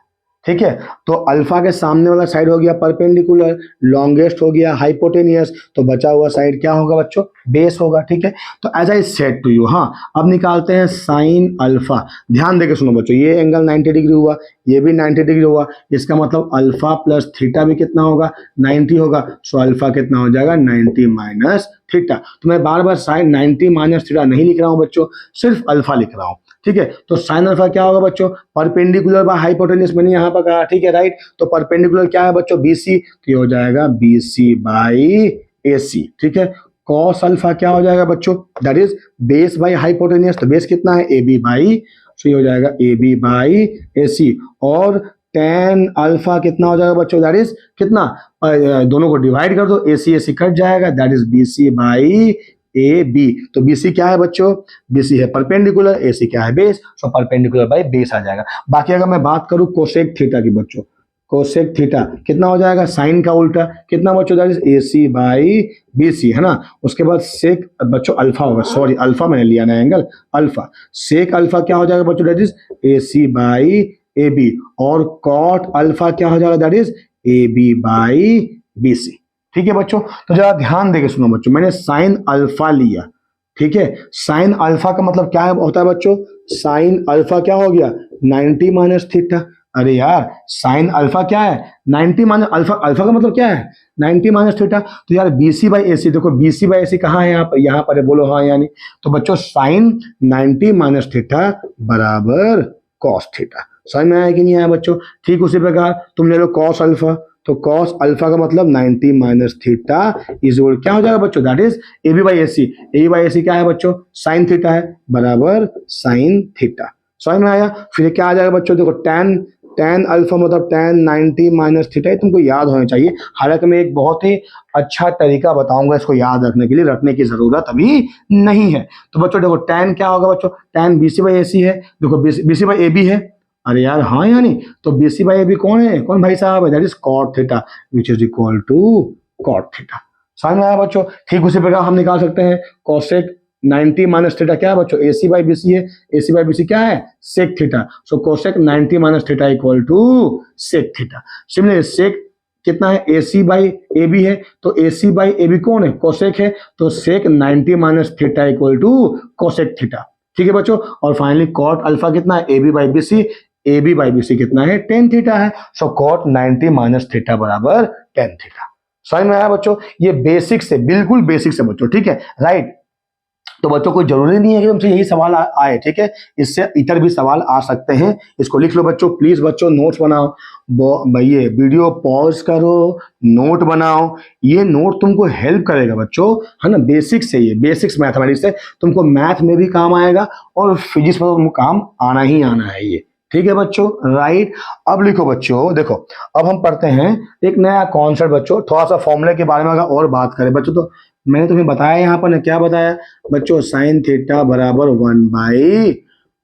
ठीक है। तो अल्फा के सामने वाला साइड हो गया परपेंडिकुलर, लॉन्गेस्ट हो गया हाइपोटेनियस, तो बचा हुआ साइड क्या होगा बच्चों? बेस होगा, ठीक है। तो as I said to you, हाँ अब निकालते हैं साइन अल्फा। ध्यान देके सुनो बच्चों, ये एंगल 90 डिग्री हुआ, ये भी 90 डिग्री हुआ, इसका मतलब अल्फा प्लस थीटा भी कितना होगा? 90 होगा। सो अल्फा कितना हो जाएगा? 90 माइनस थीटा। तो मैं बार बार साइन 90 माइनस थीटा नहीं लिख रहा हूं बच्चों, सिर्फ अल्फा लिख रहा हूं, ठीक है। तो साइन अल्फा क्या होगा बच्चों? परपेंडिकुलर बाय हाइपोटेनियस मैंने यहाँ पर कहा, ठीक है, राइट। तो परपेंडिकुलर क्या है बच्चों? बीसी, तो ये हो जाएगा बीसी बाई ए सी, ठीक है। कॉस अल्फा क्या हो जाएगा बच्चों? That is base by hypotenuse, तो बेस कितना है? ए बी बाई, सो ये हो जाएगा ए बी बाई ए सी। और टेन अल्फा कितना हो जाएगा बच्चों? दैट इज कितना? दोनों को डिवाइड कर दो, ए सी कट जाएगा, that is B C by A B. तो बी सी क्या है बच्चों? बी सी है परपेंडिकुलर, ए सी क्या है? Base, so perpendicular by base आ जाएगा। बाकी अगर मैं बात करूं कोसेक थीटा की बच्चों, कोसेक थीटा कितना हो जाएगा? साइन का उल्टा कितना बच्चों? That is A C by B C, है ना। उसके बाद सेक बच्चों अल्फा होगा, सॉरी अल्फा मैंने लिया ना एंगल अल्फा। सेक अल्फा क्या हो जाएगा बच्चों? That is A C by A B. और कॉट अल्फा क्या हो जाएगा? That is A B by B C, ठीक है बच्चों। तो जरा ध्यान देके सुनो बच्चों, मैंने साइन अल्फा लिया, ठीक है। साइन अल्फा का मतलब क्या होता है बच्चों, साइन अल्फा क्या हो गया 90 माइनस थीटा। अरे यार साइन अल्फा क्या है 90 माइनस अल्फा, अल्फा का मतलब क्या है 90 माइनस थीटा। तो यार बीसी बाई एसी, देखो बीसी बाई एसी कहाँ है, यहाँ पर है, बोलो हाँ यानी। तो बच्चों साइन 90 माइनस थीटा बराबर कॉस थीटा। समझ में आया कि नहीं आया बच्चों। ठीक उसी प्रकार तुम ले लो कॉस अल्फा, तो कॉस अल्फा का मतलब 90 माइनस थीटा इज इक्वल क्या हो जाएगा बच्चों, that is A B by AC. A B by AC क्या है बच्चों, साइन थीटा है, बराबर साइन थीटा। समझ में आया। फिर क्या आ जाएगा बच्चों, देखो टेन, टेन अल्फा मतलब टेन 90 माइनस थीटा, तुमको याद होना चाहिए। हालांकि मैं एक बहुत ही अच्छा तरीका बताऊंगा इसको याद रखने के लिए, रखने की जरूरत अभी नहीं है। तो बच्चों देखो टेन क्या होगा बच्चों, टेन बीसी बाई एसी है, देखो बीसी बाई ए बी है। अरे यार हाँ या नहीं, तो बीसी बाई ए बी कौन है, कौन भाई साहब है, that is cot theta which is equal to cot theta. समझ में आया बच्चों। ठीक उसी प्रकार हम निकाल सकते हैं कोसेक 90 माइनस थीटा क्या है बच्चों, एसी बाई बीसी है, एसी बाई बीसी क्या है sec theta. So cosec 90 minus theta equal to sec theta. Similarly sec कितना है, एसी बाई ए बी है, तो एसी बाई ए बी कौन है, कोसेक है, तो sec 90 minus theta equal to cosec theta. ठीक है बच्चों। और फाइनली कॉट अल्फा कितना है, A B by B C, A B by B C कितना है 10 थीटा है। सो कॉट 90 माइनस थीटा बराबर 10 थीटा। समझ में आया बच्चों। ये बेसिक से, बिल्कुल बेसिक से बच्चों, ठीक है राइट। तो बच्चों कोई जरूरी नहीं है कि तुमसे यही सवाल आए, ठीक है, इससे इतर भी सवाल आ सकते हैं। इसको लिख लो बच्चों, प्लीज बच्चों नोट्स बनाओ, ये वीडियो पॉज करो, नोट बनाओ। ये नोट तुमको हेल्प करेगा बच्चों, है ना, बेसिक से, ये बेसिक्स मैथमेटिक्स से तुमको मैथ में भी काम आएगा और फिजिक्स में तुमको काम आना ही आना है ये। ठीक है बच्चों राइट। अब लिखो बच्चों, देखो अब हम पढ़ते हैं एक नया कॉन्सेप्ट बच्चों, थोड़ा सा फॉर्मूले के बारे में अगर और बात करें बच्चों, तो मैंने तुम्हें बताया यहाँ पर, क्या बताया बच्चों, साइन थीटा बराबर 1 by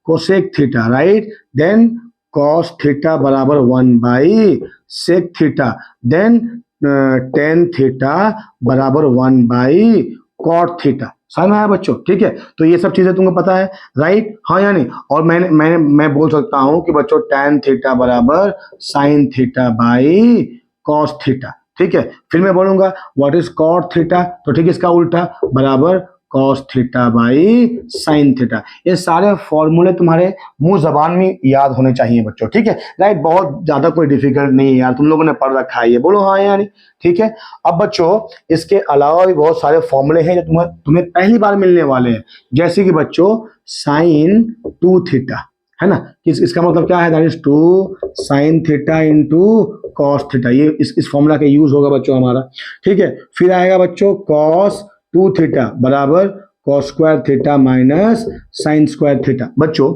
cosec theta, right. Then cos theta बराबर 1 by sec theta, then tan theta बराबर 1 बाई कॉट थीटा। समझ में आया बच्चों, ठीक है। तो ये सब चीजें तुमको पता है, राइट, हाँ या नहीं। और मैं बोल सकता हूं कि बच्चों टेन थीटा बराबर sine theta by cos theta, ठीक है। फिर मैं बोलूंगा व्हाट इज कॉट थीटा, तो ठीक है इसका उल्टा बराबर cos theta by sine theta. ये सारे फॉर्मूले तुम्हारे मुंह जबान में याद होने चाहिए बच्चों, ठीक है राइट। बहुत ज्यादा कोई डिफिकल्ट नहीं है यार, तुम लोगों ने पढ़ रखा है ये, बोलो हाँ या नहीं, ठीक है। अब बच्चों इसके अलावा भी बहुत सारे फॉर्मूले हैं जो तुम्हें पहली बार मिलने वाले हैं, जैसे कि बच्चों साइन 2 थीटा, है ना, इसका मतलब क्या है, that is 2 sine theta into cos theta. ये इस फॉर्मूला का यूज होगा बच्चों हमारा, ठीक है। फिर आएगा बच्चों कॉस 2 थीटा बराबर cos square theta minus sine square theta. बच्चों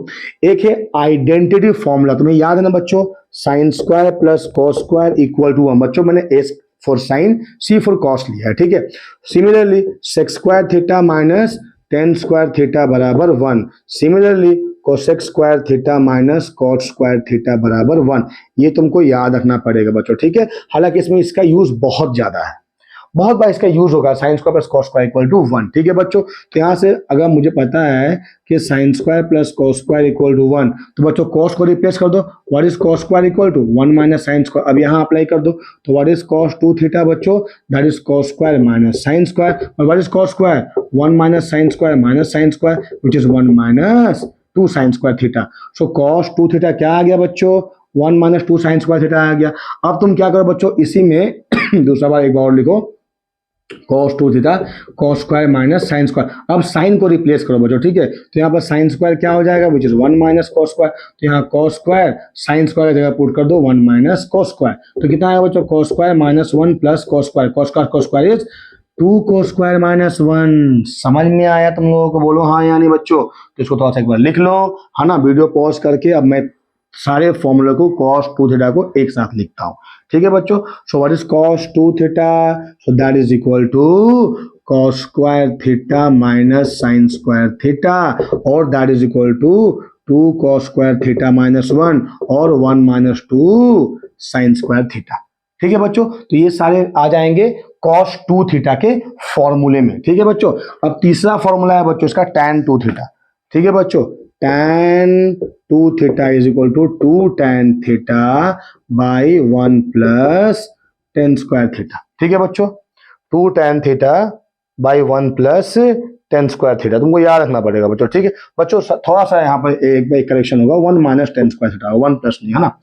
एक है आइडेंटिटी फॉर्मूला, तुम्हें याद है ना बच्चों, sine square plus cos square equal to 1। बच्चों मैंने S for sine, C for cos लिया है, ठीक है। Similarly sec square theta minus tan square theta बराबर 1। Similarly cosec square theta minus cot square theta बराबर 1। ये तुमको याद रखना पड़ेगा बच्चों, ठीक है। हालांकि इसमें इसका यूज बहुत ज्यादा है, बहुत बार इसका यूज होगा, sine square plus cos square equal to 1, ठीक है बच्चों। तो यहाँ से अगर मुझे पता है कि sine square plus cos square equal to 1, तो बच्चों कॉस को रिप्लेस कर दो, what is cos square equal to 1 minus sine square. अब यहाँ अप्लाई कर दो, तो व्हाट इज कॉस 2 थीटा बच्चों, that is cos square minus sine square. और what is cos square 1 minus sine square minus sine square which is 1 minus 2 sine square theta. So cos 2 theta क्या आ गया बच्चों, 1 minus 2 sine square theta आ गया। अब तुम क्या करो बच्चों, इसी में दूसरा बार एक बार और लिखो, cos 2 theta cos square minus sine square. अब साइन को रिप्लेस करो बच्चों, ठीक है। तो यहाँ पर साइन स्क्वायर क्या हो जाएगा, विच इज 1 माइनस cos स्क्वायर। तो यहाँ cos स्क्वायर साइन स्क्वायर की जगह पुट कर दो 1 माइनस cos स्क्वायर। तो कितना आएगा बच्चों, cos square minus 1 plus cos square, cos square is 2 cos square minus 1। समझ में आया तुम लोगों को, बोलो हाँ या नहीं बच्चों। तो इसको थोड़ा सा एक बार लिख लो, है ना, वीडियो पॉज करके। अब मैं सारे फॉर्मूले को cos 2 थीटा को एक साथ लिखता हूं, ठीक है बच्चों। So what is cos 2 theta, so that is equal to cos square theta minus sine square theta, और that is equal to 2 cos square theta minus 1 और 1 माइनस 2 साइन स्क्वायर थीटा, ठीक है बच्चों। तो ये सारे आ जाएंगे cos 2 थीटा के फॉर्मूले में, ठीक है बच्चों। अब तीसरा फॉर्मूला है बच्चों इसका tan 2 थीटा, ठीक है बच्चों। tan 2 theta is equal to 2 tan theta by 1 plus tan square theta, ठीक है बच्चों। 2 tan theta by 1 plus tan square theta, तुमको याद रखना पड़ेगा बच्चों, ठीक है बच्चों। थोड़ा सा यहाँ पर एक करेक्शन होगा, 1 minus tan square theta, 1 plus नहीं, है ना,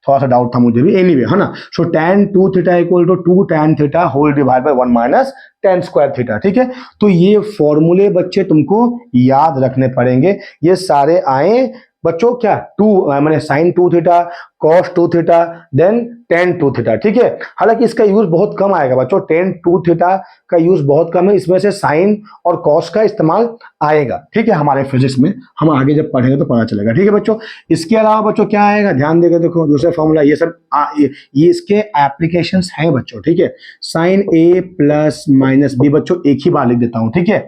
थोड़ा सा डाउट था मुझे भी, एनीवे है ना। So tan 2 theta equal to 2 tan theta whole divide by 1 minus tan square theta, ठीक है। तो ये फॉर्मूले बच्चे तुमको याद रखने पड़ेंगे, ये सारे आए बच्चों क्या, मैंने sine 2 theta, cos 2 theta, then tan 2 theta, ठीक है। हालांकि इसका यूज बहुत कम आएगा बच्चों, tan 2 थीटा का यूज बहुत कम है, इसमें से साइन और कॉस का इस्तेमाल आएगा, ठीक है, हमारे फिजिक्स में, हम आगे जब पढ़ेंगे तो पता चलेगा, ठीक है बच्चों। इसके अलावा बच्चों क्या आएगा, ध्यान देकर देखो, दूसरा फॉर्मूला, ये सब ये इसके एप्लीकेशंस हैं बच्चों, ठीक है। साइन ए प्लस माइनस बी, बच्चों एक ही बार लिख देता हूं, ठीक है।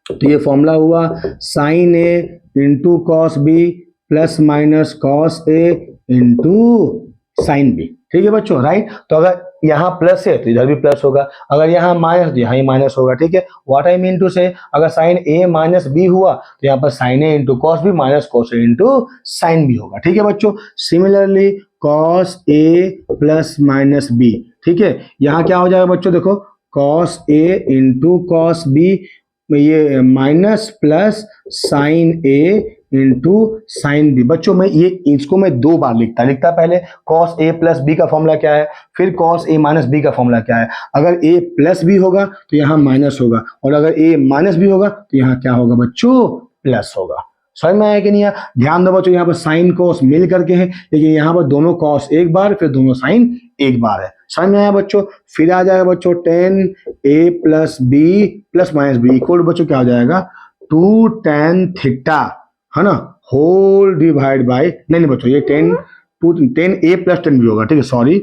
तो ये फॉर्मूला हुआ sine A into cos B plus minus cos A into sine B, ठीक है बच्चों, राइट। तो अगर यहाँ प्लस है तो इधर भी प्लस होगा, अगर यहाँ माइनस तो यहाँ ही माइनस होगा, ठीक है। व्हाट आई मीन टू से, अगर साइन ए माइनस बी हुआ तो यहाँ पर sine A into cos B minus cos A into sine B होगा, ठीक है बच्चों। Similarly cos A plus minus B, ठीक है, यहाँ क्या हो जाएगा बच्चों, देखो cos A into cos B, ये minus plus sine A into sine B. बच्चों मैं ये इसको मैं दो बार लिखता पहले कॉस ए प्लस बी का फॉर्मूला क्या है, फिर कॉस ए माइनस बी का फॉर्मूला क्या है। अगर ए प्लस बी होगा तो यहाँ माइनस होगा, और अगर ए माइनस बी होगा तो यहाँ क्या होगा बच्चों, प्लस होगा। समझ में आया कि नहीं आया? ध्यान दो बच्चों, यहाँ पर साइन कॉस मिल करके है, लेकिन यहाँ पर दोनों कॉस एक बार, फिर दोनों साइन एक बार है। समझ में आया बच्चों? फिर आ जाएगा बच्चों tan A plus B plus minus B equal बच्चों क्या हो जाएगा, 2 tan थीटा, है ना, होल डिवाइड बाय, नहीं बच्चों ये 10 ए प्लस 10 बी होगा, ठीक है, sorry,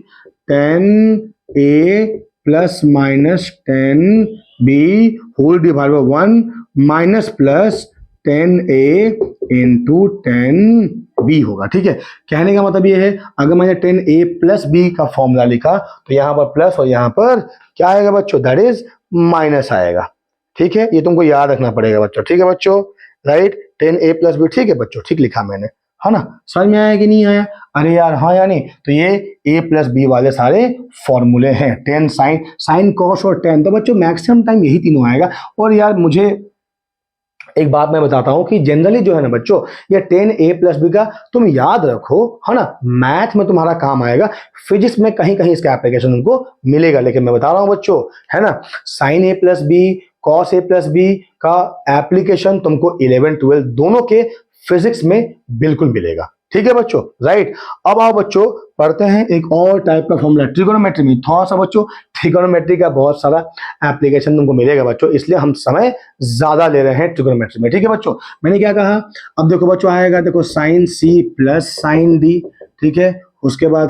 10 A plus minus 10 B whole divide by 1 minus plus 10 A into 10 B होगा, ठीक है। कहने का मतलब ये है, अगर मैंने 10 ए प्लस बी का फॉर्मूला लिखा तो यहाँ पर प्लस और यहाँ पर क्या आएगा बच्चों, दैट इज माइनस आएगा, ठीक है। ये तुमको याद रखना पड़ेगा बच्चों, ठीक है बच्चों, राइट, 10 ए प्लस बी, ठीक है बच्चों, ठीक लिखा मैंने, है ना। समझ में आया कि नहीं आया? अरे यार हाँ या नहीं? तो ये ए प्लस बी वाले सारे फॉर्मूले हैं, 10 साइन कॉस और 10, तो बच्चों मैक्सिमम टाइम यही तीनों आएगा। और यार मुझे एक बात मैं बताता हूं कि जनरली जो है ना बच्चों, ये 10 ए प्लस बी का तुम याद रखो, है ना, मैथ में तुम्हारा काम आएगा, फिजिक्स में कहीं कहीं इसका एप्लीकेशन तुमको मिलेगा, लेकिन मैं बता रहा हूं बच्चों, है ना, sign A plus B cos A plus B का एप्लीकेशन तुमको 11 12 दोनों के फिजिक्स में बिल्कुल मिलेगा, ठीक है बच्चों, राइट। अब आओ बच्चों पढ़ते हैं एक और टाइप का फॉर्मूला, ट्रिगोनोमेट्री में। थोड़ा सा बच्चों ट्रिगोनोमेट्री का बहुत सारा एप्लीकेशन तुमको मिलेगा बच्चों, इसलिए हम समय ज्यादा ले रहे हैं ट्रिगोनोमेट्री में, ठीक है बच्चों। मैंने क्या कहा, अब देखो बच्चों आएगा, देखो sine C plus sine D, ठीक है, उसके बाद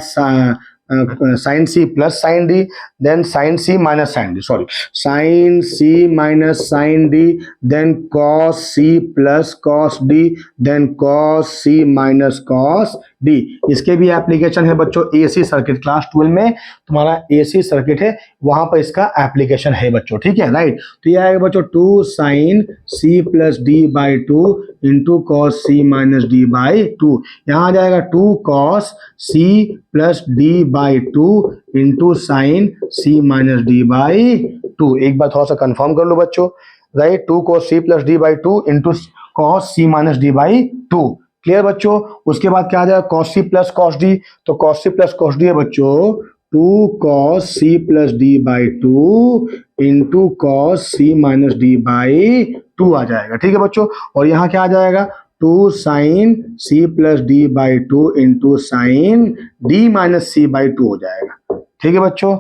sine C plus sine D, then sine C minus sine D, sorry, sine C minus sine D, then cos C plus cos D, then cos C minus cos D. इसके भी application है बच्चों, AC circuit, class 12 में तुम्हारा AC circuit है, वहां पर इसका एप्लीकेशन है बच्चों, ठीक है, राइट। तो ये आएगा बच्चों 2 sine C plus D by 2 into cos C minus D by 2। यहाँ आ जाएगा 2 cos C plus D by 2 into sine C minus D by 2। एक बार थोड़ा सा कंफर्म कर लो बच्चों, right, 2 cos C plus D by 2 into cos C minus D by 2। Clear बच्चों? उसके बाद क्या आ जाएगा, cos C plus cos D, तो cos C plus cos D है बच्चों 2 cos C plus D by 2 into cos C minus D by 2 आ जाएगा, ठीक है बच्चों। और यहाँ क्या आ जाएगा, 2 sine C plus D by 2 into sine D minus C by 2 हो जाएगा, ठीक है बच्चों,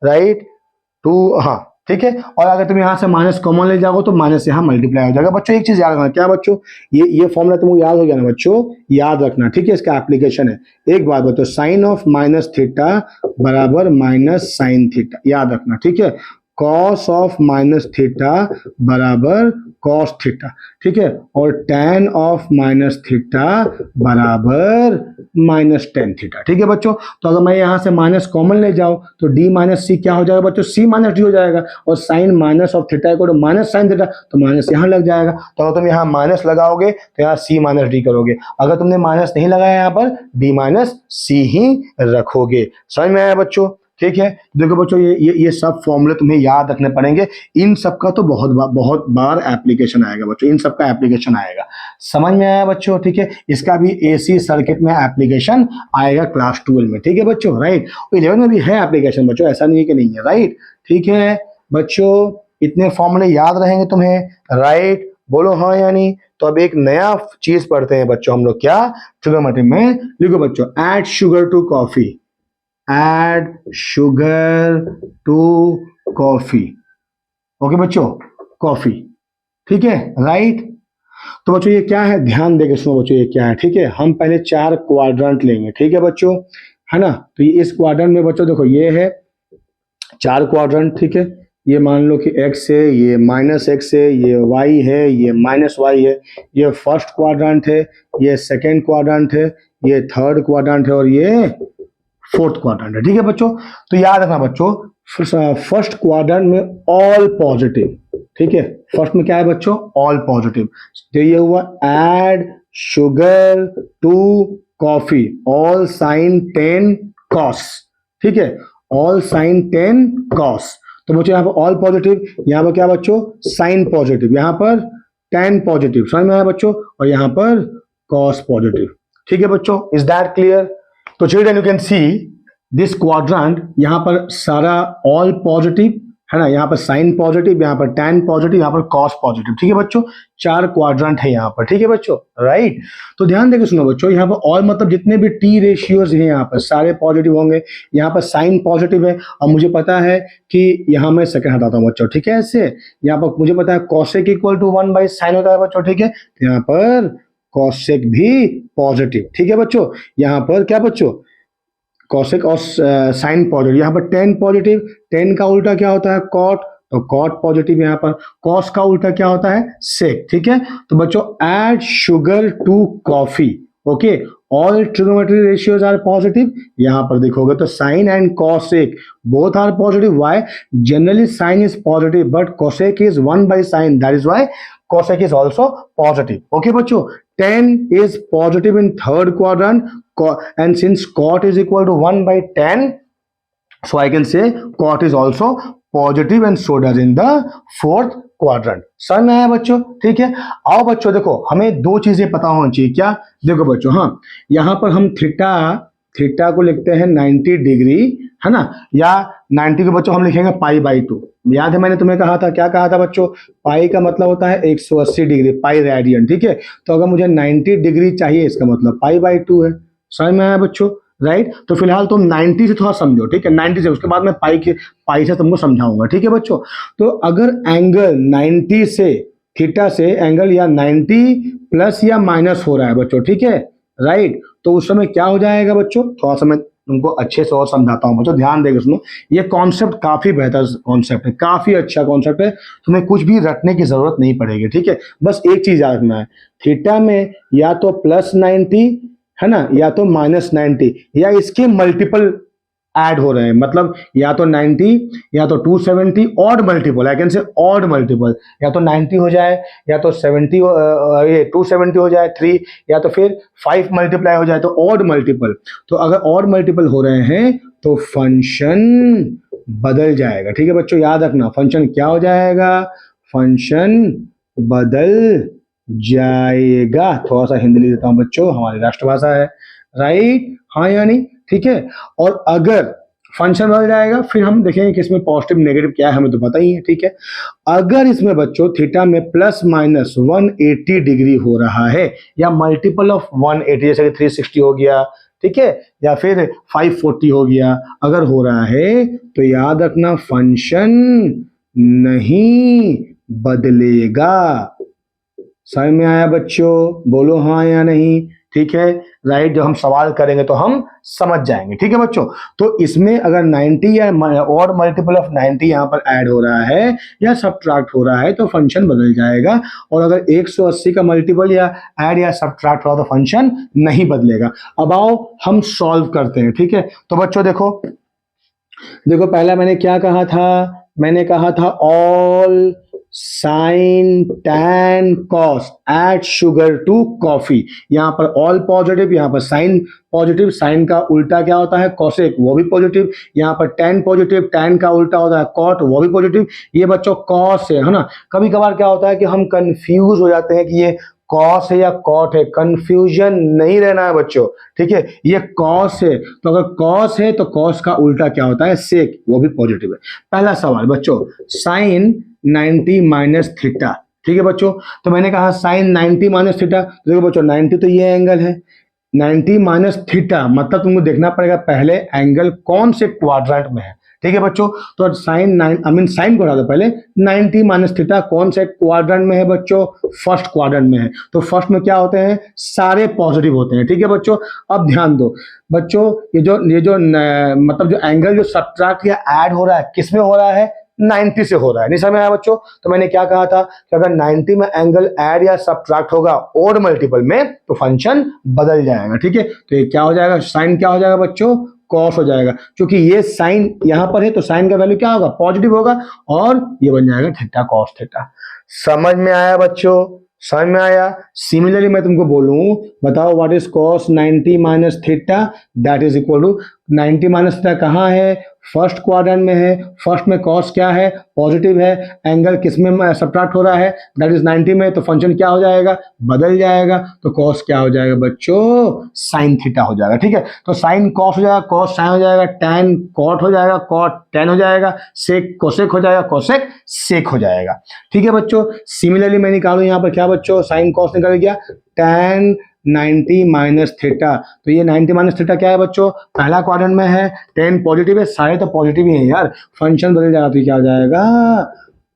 राइट, 2, हाँ ठीक है। और अगर तुम यहाँ से माइनस कॉमन ले जाओगे तो माइनस यहाँ मल्टीप्लाई हो जाएगा बच्चों। एक चीज याद रखना, क्या बच्चों, ये फॉर्मूला तुमको याद हो गया ना बच्चों, याद रखना, ठीक है, इसका एप्लीकेशन है। एक बात बताओ, साइन ऑफ माइनस थीटा बराबर माइनस साइन थीटा, याद रखना, ठीक है। कॉस ऑफ माइनस थीटा बराबर कॉस थीटा, ठीक है। और टैन ऑफ माइनस थीटा बराबर माइनस टेन थीटा, ठीक है बच्चों। तो अगर मैं यहाँ से माइनस कॉमन ले जाऊं तो डी माइनस सी क्या हो जाएगा बच्चों, सी माइनस डी हो जाएगा। और साइन माइनस ऑफ थीटा को माइनस साइन थीटा, तो माइनस यहाँ लग जाएगा। तो अगर तुम यहाँ माइनस लगाओगे तो यहाँ सी माइनस डी करोगे, अगर तुमने माइनस नहीं लगाया यहाँ पर डी माइनस सी ही रखोगे। समझ में आया बच्चों, ठीक है। देखो बच्चों ये सब फॉर्मूले तुम्हें याद रखने पड़ेंगे। इन सब का तो बहुत बार एप्लीकेशन आएगा बच्चों, इन सब का एप्लीकेशन आएगा। समझ में आया बच्चों? ठीक है। इसका भी एसी सर्किट में एप्लीकेशन आएगा क्लास 12 में। ठीक है बच्चों, राइट। 11 में भी है एप्लीकेशन बच्चों, ऐसा नहीं है कि नहीं है, राइट। ठीक है बच्चों, इतने फॉर्मूले याद रहेंगे तुम्हें, राइट। बोलो हाँ या नहीं। तो अब एक नया चीज पढ़ते हैं बच्चों हम लोग, क्या? ट्रिग्नोमेट्री में। लिखो बच्चों, add sugar to coffee, add sugar to coffee. Okay बच्चों, कॉफी, ठीक है, राइट। तो बच्चों ये क्या है, ध्यान देके सुनो बच्चों, ये क्या है, ठीक है। हम पहले 4 क्वाड्रेंट लेंगे, ठीक है बच्चों, है ना। तो इस क्वाड्रेंट में बच्चों देखो ये है 4 क्वाड्रेंट, ठीक है। ये मान लो कि x है, ये -x है, ये y है, ये -y है। ये फर्स्ट क्वाड्रेंट है, ये सेकेंड क्वाड्रेंट है, ये थर्ड क्वाड्रेंट है और ये फोर्थ क्वाड्रेंट है, ठीक है बच्चों। तो याद रखना बच्चों, फर्स्ट क्वाड्रेंट में ऑल पॉजिटिव, ठीक है। फर्स्ट में क्या है बच्चों, ऑल पॉजिटिव। तो ये हुआ add sugar to coffee, all sine 10 cos, ठीक है, ऑल साइन 10 कॉस। तो बच्चों यहाँ पर ऑल पॉजिटिव, यहाँ पर क्या बच्चों, साइन पॉजिटिव, यहाँ पर 10 पॉजिटिव, समझ में आया बच्चों, और यहाँ पर कॉस पॉजिटिव, ठीक है बच्चों। Is that clear? तो children you can see this quadrant, यहाँ पर सारा ऑल पॉजिटिव है ना, यहाँ पर साइन पॉजिटिव, यहाँ पर tan पॉजिटिव, यहाँ पर कॉस पॉजिटिव, ठीक है बच्चों। 4 क्वाड्रेंट है यहाँ पर, ठीक है बच्चों, राइट। तो ध्यान देके सुनो बच्चों, यहाँ पर ऑल मतलब जितने भी टी रेशियोज हैं यहाँ पर सारे पॉजिटिव होंगे। यहाँ पर साइन पॉजिटिव है, और मुझे पता है कि यहाँ मैं सेकंड हटाता हूँ बच्चों, ठीक है। ऐसे यहाँ पर मुझे पता है कॉसेक इक्वल टू 1/sin होता है बच्चों, ठीक है। तो यहाँ पर कॉसेक भी पॉजिटिव, ठीक है बच्चों। यहाँ पर क्या बच्चों, कॉसेक और साइन पॉजिटिव, यहाँ पर 10 पॉजिटिव, 10 का उल्टा क्या होता है, कॉट, तो कॉट पॉजिटिव। यहाँ पर कॉस का उल्टा क्या होता है, सेक, ठीक है। तो बच्चों add sugar to coffee, okay, all trigonometry ratios are positive. यहाँ पर देखोगे तो sine and cosec both are positive. Why? Generally sine is positive but cosec is 1/sin, that is why cosec is also positive. Okay बच्चों, 10 is positive in third quadrant, and since cot is equal to 1/10, so I can say cot is also positive and so does in the fourth quadrant. समझ में आया बच्चों? ठीक है। आओ बच्चों देखो, हमें 2 चीजें पता होनी चाहिए, क्या? देखो बच्चों, हाँ, यहाँ पर हम थीटा को लिखते हैं 90 डिग्री, है ना, या 90 को बच्चों हम लिखेंगे π/2। याद है मैंने तुम्हें कहा था, क्या कहा था बच्चों, पाई का मतलब होता है 180 डिग्री, पाई रेडियन, ठीक है। तो अगर मुझे 90 डिग्री चाहिए, इसका मतलब π/2 है। समझ में आया बच्चों, राइट। तो फिलहाल तुम 90 से थोड़ा समझो, ठीक है, 90 से, उसके बाद मैं पाई से तुमको समझाऊंगा, ठीक है बच्चों। तो अगर एंगल 90 से, थीटा से एंगल या 90 प्लस या माइनस हो रहा है बच्चों, ठीक है, राइट, तो उस समय क्या हो जाएगा बच्चों, थोड़ा सा मैं तुमको अच्छे से और समझाता हूं बच्चों, ध्यान देकर सुनो। ये कॉन्सेप्ट काफी बेहतर कॉन्सेप्ट है, काफी अच्छा कॉन्सेप्ट है, तुम्हें कुछ भी रटने की जरूरत नहीं पड़ेगी, ठीक है। बस एक चीज याद रखना है, थीटा में या तो +90 है ना, या तो -90, या इसके मल्टीपल ऐड हो रहे हैं, मतलब या तो 90 या तो 270, ऑड मल्टीपल, आई कैन से ऑड मल्टीपल, या तो 90 हो जाए, या तो 70 ये 270 हो जाए 3, या तो फिर 5 मल्टीप्लाई हो जाए, तो ऑड मल्टीपल। तो अगर ऑड मल्टीपल हो रहे हैं तो फंक्शन बदल जाएगा, ठीक है बच्चों, याद रखना, फंक्शन क्या हो जाएगा, फंक्शन बदल जाएगा। थोड़ा सा हिंदी लिख देता हूं बच्चों, हमारी राष्ट्रभाषा है, राइट, हाँ या नहीं, ठीक है। और अगर फंक्शन बदल जाएगा, फिर हम देखेंगे कि इसमें पॉजिटिव नेगेटिव क्या है, हमें तो पता ही है, ठीक है। अगर इसमें बच्चों थीटा में ±180 डिग्री हो रहा है, या मल्टीपल ऑफ 180, जैसे कि 360 हो गया, ठीक है, या फिर 540 हो गया, अगर हो रहा है तो याद रखना फंक्शन नहीं बदलेगा। समझ में आया बच्चों? बोलो हाँ या नहीं, ठीक है, राइट। जब हम सवाल करेंगे तो हम समझ जाएंगे, ठीक है बच्चों। तो इसमें अगर 90 या और मल्टीपल ऑफ 90 यहाँ पर ऐड हो रहा है या सब्ट्रैक्ट हो रहा है तो फंक्शन बदल जाएगा, और अगर 180 का मल्टीपल या ऐड या सब्ट्रैक्ट हो तो फंक्शन नहीं बदलेगा। अब आओ हम सॉल्व करते हैं, ठीक है। तो बच्चों देखो पहला मैंने क्या कहा था, मैंने कहा था all sine tan cos add sugar to coffee. यहाँ पर ऑल पॉजिटिव, यहाँ पर साइन पॉजिटिव, साइन का उल्टा क्या होता है कॉसेक, वो भी पॉजिटिव। यहाँ पर टैन पॉजिटिव, टैन का उल्टा होता है कॉट, वो भी पॉजिटिव। ये बच्चों कॉस है ना। कभी कभार क्या होता है कि हम कंफ्यूज हो जाते हैं कि ये कॉस है या कॉट है। कंफ्यूजन नहीं रहना है बच्चों, ठीक है। ये कॉस है, तो अगर कॉस है तो कॉस का उल्टा क्या होता है सेक, वो भी पॉजिटिव है। पहला सवाल बच्चों, साइन 90 माइनस थीटा, ठीक है बच्चों। तो मैंने कहा साइन 90 माइनस थीटा, तो देखो बच्चों 90 तो ये एंगल है, 90 माइनस थीटा मतलब तुमको देखना पड़ेगा पहले एंगल कौन से क्वाड्रेंट में है, ठीक है बच्चों। तो साइन 9 आई मीन साइन को हटा दो पहले, 90 माइनस थीटा कौन से क्वाड्रेंट में है बच्चों, फर्स्ट क्वाड्रेंट में है। तो फर्स्ट में क्या होते हैं, सारे पॉजिटिव होते हैं, ठीक है बच्चों। अब ध्यान दो बच्चों, ये जो मतलब जो एंगल जो सब्ट्रैक्ट या ऐड हो रहा है किस में हो रहा है, 90 से हो रहा है। नहीं समझ में आया बच्चों। तो मैंने क्या कहा था कि अगर 90 में एंगल ऐड या सब्ट्रैक्ट होगा और मल्टीपल में तो फंक्शन बदल जाएगा, ठीक है। तो ये क्या हो जाएगा, साइन क्या हो जाएगा बच्चों, कॉस हो जाएगा। क्योंकि ये साइन यहां पर है तो साइन का वैल्यू क्या होगा, पॉजिटिव होगा, और ये बन जाएगा थीटा कॉस थीटा। समझ में आया बच्चों, समझ में आया। सिमिलरली मैं तुमको बोलूं, बताओ what is cos 90 minus theta, that is equal to 90 minus theta कहाँ है, फर्स्ट क्वाड्रेंट में है। फर्स्ट में कॉस क्या है, पॉजिटिव है, एंगल किस में सब्ट्रैक्ट हो रहा है, दैट इज 90 में, तो फंक्शन क्या हो जाएगा, बदल जाएगा। तो कॉस क्या हो जाएगा बच्चों, साइन थीटा हो जाएगा, ठीक है। तो साइन कॉस हो जाएगा, कॉस साइन हो जाएगा, टैन कॉट हो जाएगा, कॉट टैन हो जाएगा, सेक कोसेक हो जाएगा, कोसेक सेक हो जाएगा, ठीक है बच्चों। सिमिलरली मैं निकालू यहाँ पर क्या बच्चों, साइन कॉस निकल गया, टैन 90 माइनस थीटा। तो ये 90 माइनस थीटा क्या है बच्चों, पहला क्वाड्रेंट में है, टेन पॉजिटिव है, सारे तो पॉजिटिव ही है यार, फंक्शन बदल जाएगा तो क्या हो जाएगा,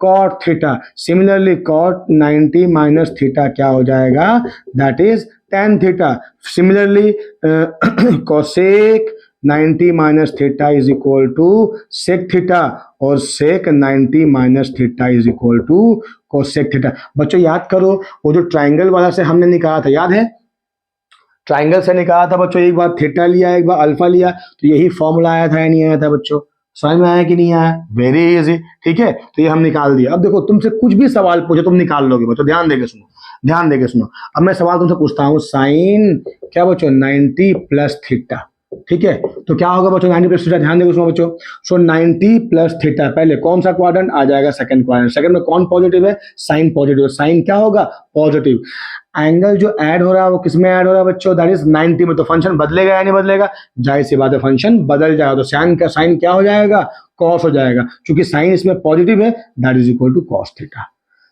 cot theta. Similarly cot 90 minus theta क्या हो जाएगा, that is tan theta. Similarly cosec 90 minus theta is equal to sec theta, और sec 90 minus theta is equal to cosec theta. बच्चों याद करो, वो जो ट्राइंगल वाला से हमने निकाला था, याद है, ट्राइंगल से निकाला था बच्चों, एक बार थीटा लिया एक बार अल्फा लिया, तो यही फॉर्मूला आया था या नहीं आया था बच्चों, समझ में आया कि नहीं आया, वेरी इजी, ठीक है। तो ये हम निकाल दिया। अब देखो तुमसे कुछ भी सवाल पूछे तुम निकाल लोगे बच्चों, ध्यान देके सुनो, ध्यान देके सुनो। अब मैं सवाल तुमसे पूछता हूँ, साइन क्या बच्चों 90 प्लस थीटा, ठीक है। तो क्या होगा बच्चों 90 प्लस थीटा, ध्यान देके सुनो बच्चों। सो 90 प्लस थीटा, पहले कौन सा क्वाड्रेंट आ जाएगा, सेकंड क्वाड्रेंट। सेकंड में कौन पॉजिटिव है, साइन पॉजिटिव, साइन क्या होगा, पॉजिटिव। एंगल जो ऐड हो रहा है वो किस में ऐड हो रहा है बच्चों, दैट इज 90 में। तो फंक्शन बदलेगा या नहीं बदलेगा, जाहिर सी बात है फंक्शन बदल जाएगा। तो साइन क्या हो जाएगा, कॉस हो जाएगा, क्योंकि साइन इसमें पॉजिटिव है, that is equal to cos theta.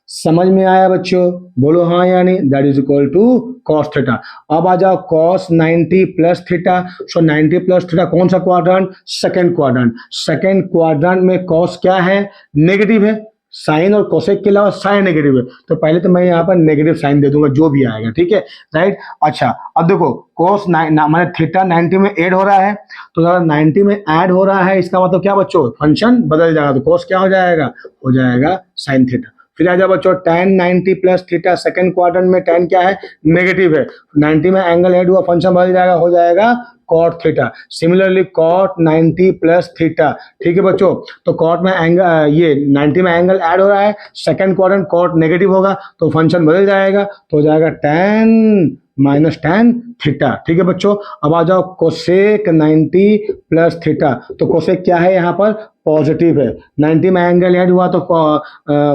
समझ में आया बच्चों, बोलो हाँ या नहीं, that is equal to cos theta. अब आ जाओ cos 90 plus theta. So 90 plus theta कौन सा quadrant, second quadrant. Second quadrant में कॉस क्या है, नेगेटिव है, साइन और कोसेक के अलावा साइन नेगेटिव है, तो पहले तो मैं यहाँ पर नेगेटिव साइन दे दूंगा जो भी आएगा, ठीक है, राइट। अच्छा अब देखो कोस माने थीटा 90 में ऐड हो रहा है, तो अगर 90 में ऐड हो रहा है इसका मतलब क्या बच्चों, फंक्शन बदल जाएगा, तो कोस क्या हो जाएगा, हो जाएगा साइन थीटा। फिर आ जाओ बच्चों tan 90 plus theta, second quadrant में tan क्या है, नेगेटिव है, 90 में एंगल ऐड हुआ, फंक्शन बदल जाएगा, हो जाएगा cot theta. Similarly cot 90 plus theta, ठीक है बच्चों। तो cot में एंगल ये 90 में एंगल ऐड हो रहा है, सेकंड क्वाड्रेंट cot नेगेटिव होगा तो फंक्शन बदल जाएगा, तो हो जाएगा tan माइनस tan थीटा, ठीक है बच्चों। अब आ जाओ कोसेक 90 प्लस थीटा, तो कोसेक क्या है यहाँ पर, पॉजिटिव है, 90 में एंगल ऐड हुआ तो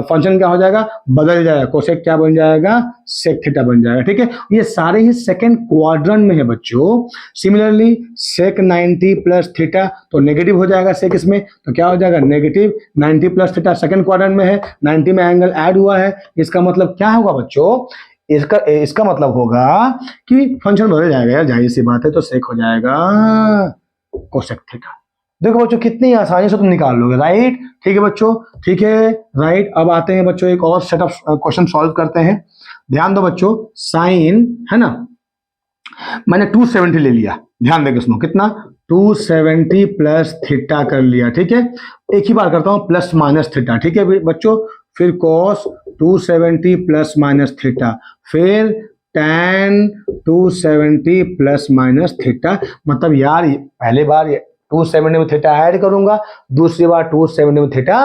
फंक्शन क्या हो जाएगा, बदल जाएगा, कोसेक क्या बन जाएगा, सेक थीटा बन जाएगा, ठीक है। ये सारे ही सेकंड क्वाड्रेंट में है बच्चों। सिमिलरली सेक 90 प्लस थीटा, तो नेगेटिव हो जाएगा सेक इसमें, तो क्या हो जाएगा, negative 90 plus theta second quadrant में है, 90 में एंगल ऐड हुआ है, इसका मतलब क्या होगा बच्चों, इसका मतलब होगा कि फंक्शन बदल जाएगा यार, जाहिर सी बात है, तो सेक हो जाएगा कोसेक थीटा। देखो बच्चों कितनी आसानी से तुम निकाल लोगे, राइट, ठीक है बच्चों, ठीक है, राइट। अब आते हैं बच्चों एक और सेट ऑफ क्वेश्चन सॉल्व करते हैं। ध्यान दो बच्चों, साइन है ना, मैंने 270 ले लिया, ध्यान देकर सुनो, कितना 270 प्लस थीटा कर लिया, ठीक है। एक ही बार करता हूं, प्लस माइनस थीटा, ठीक है बच्चों। फिर कॉस 270 प्लस माइनस थीटा, फिर tan 270 प्लस माइनस थीटा। मतलब यार पहले बार 270 में थीटा ऐड करूंगा, दूसरी बार 270 में थीटा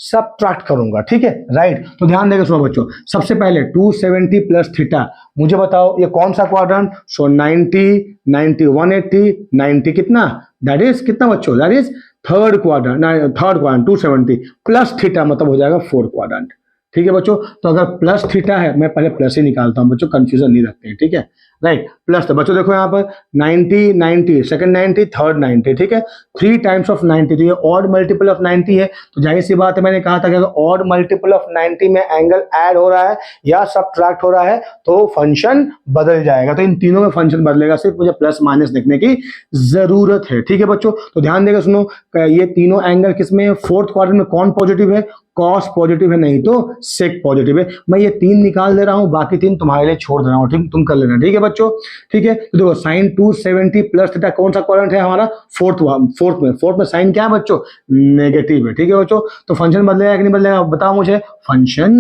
सब्ट्रैक्ट करूंगा, ठीक है, राइट। तो ध्यान देकर सुनो बच्चों, सबसे पहले 270 प्लस थीटा, मुझे बताओ ये कौन सा क्वाड्रेंट, सो 90 90 180 90 कितना, दैट इज कितना बच्चों, that is third quadrant 270 plus theta मतलब हो जाएगा फोर्थ क्वाड्रेंट, ठीक है बच्चों। तो अगर प्लस थीटा है, मैं पहले प्लस ही निकालता हूं बच्चों, कंफ्यूजन नहीं रखते हैं, ठीक है, राइट, प्लस। तो बच्चों देखो यहाँ पर 90 90 सेकंड 90 थर्ड 90, ठीक है, 3 टाइम्स ऑफ 90, तो ये ऑड मल्टीपल ऑफ 90 है। तो जाहिर सी बात है, मैंने कहा था कि अगर ऑड मल्टीपल ऑफ 90 में एंगल ऐड हो रहा है या सब्ट्रैक्ट हो रहा है तो फंक्शन बदल जाएगा। तो इन तीनों में फंक्शन बदलेगा, सिर्फ मुझे प्लस माइनस देखने की जरूरत है, ठीक है बच्चों। तो ध्यान देकर सुनो, ये तीनों एंगल किसमें, फोर्थ क्वाड्रेंट में कौन पॉजिटिव है, कॉस पॉजिटिव है, नहीं तो सेक पॉजिटिव है। मैं ये 3 निकाल दे रहा हूं, बाकी 3 तुम्हारे लिए छोड़ दे रहा हूं, ठीक, तुम कर लेना, ठीक है बच्चों, ठीक है। तो देखो साइन 270 प्लस थीटा कौन सा क्वाड्रेंट है हमारा, फोर्थ में साइन क्या है बच्चों, नेगेटिव है, ठीक है बच्चों। तो फंक्शन बदलेगा कि नहीं बदलेगा, बताओ मुझे, फंक्शन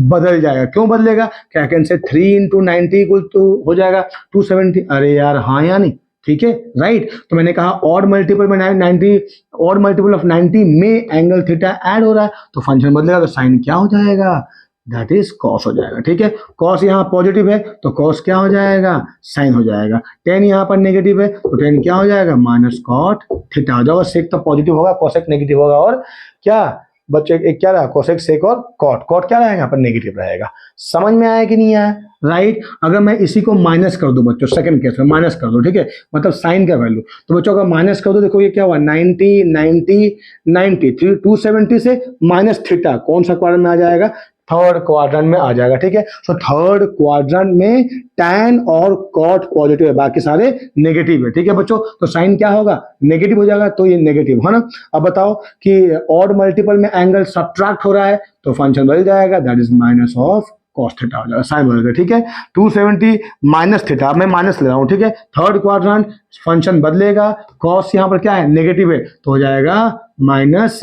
बदल जाएगा। क्यों बदलेगा, क्या can say 3 into 90 equal to हो जाएगा 270, अरे यार हाँ या नहीं, ठीक है, राइट। तो मैंने कहा ऑड मल्टीपल में 90, ऑड मल्टीपल ऑफ 90 में एंगल थीटा ऐड हो रहा है तो फंक्शन बदलेगा, तो साइन क्या हो जाएगा, दैट इज कॉस हो जाएगा, ठीक है। कॉस यहाँ पॉजिटिव है तो कॉस क्या हो जाएगा, साइन हो जाएगा। टेन यहाँ पर नेगेटिव है तो टेन क्या हो जाएगा, माइनस कॉट थीटा हो जाएगा। सेक तो पॉजिटिव होगा, कॉसेक नेगेटिव होगा, और क्या बच्चे एक क्या रहा, कोसेक सेक और कॉट, कॉट क्या रहेगा यहाँ पर, नेगेटिव रहेगा। समझ में आया कि नहीं आया, राइट। अगर मैं इसी को माइनस कर दूं बच्चों, सेकंड केस में माइनस कर दो, ठीक है, मतलब साइन का वैल्यू, तो बच्चों अगर माइनस कर दो, देखो ये क्या हुआ, 90 90 90 270 से माइनस थीटा कौन सा क्वाड्रेंट में आ जाएगा, थर्ड क्वाड्रेंट में आ जाएगा, ठीक है। सो थर्ड क्वाड्रेंट में टैन और कॉट पॉजिटिव है, बाकी सारे नेगेटिव है, ठीक है बच्चों। तो साइन क्या होगा, नेगेटिव हो जाएगा, तो ये नेगेटिव है ना। अब बताओ कि ऑड मल्टीपल में एंगल सब्ट्रैक्ट हो रहा है तो फंक्शन बदल जाएगा, that is minus of cos theta हो जाएगा, साइन बदल गया, ठीक है। 270 माइनस थीटा, मैं माइनस ले रहा हूं, ठीक है, थर्ड क्वाड्रेंट फंक्शन बदलेगा, कॉस यहाँ पर क्या है, नेगेटिव है, तो हो जाएगा माइनस,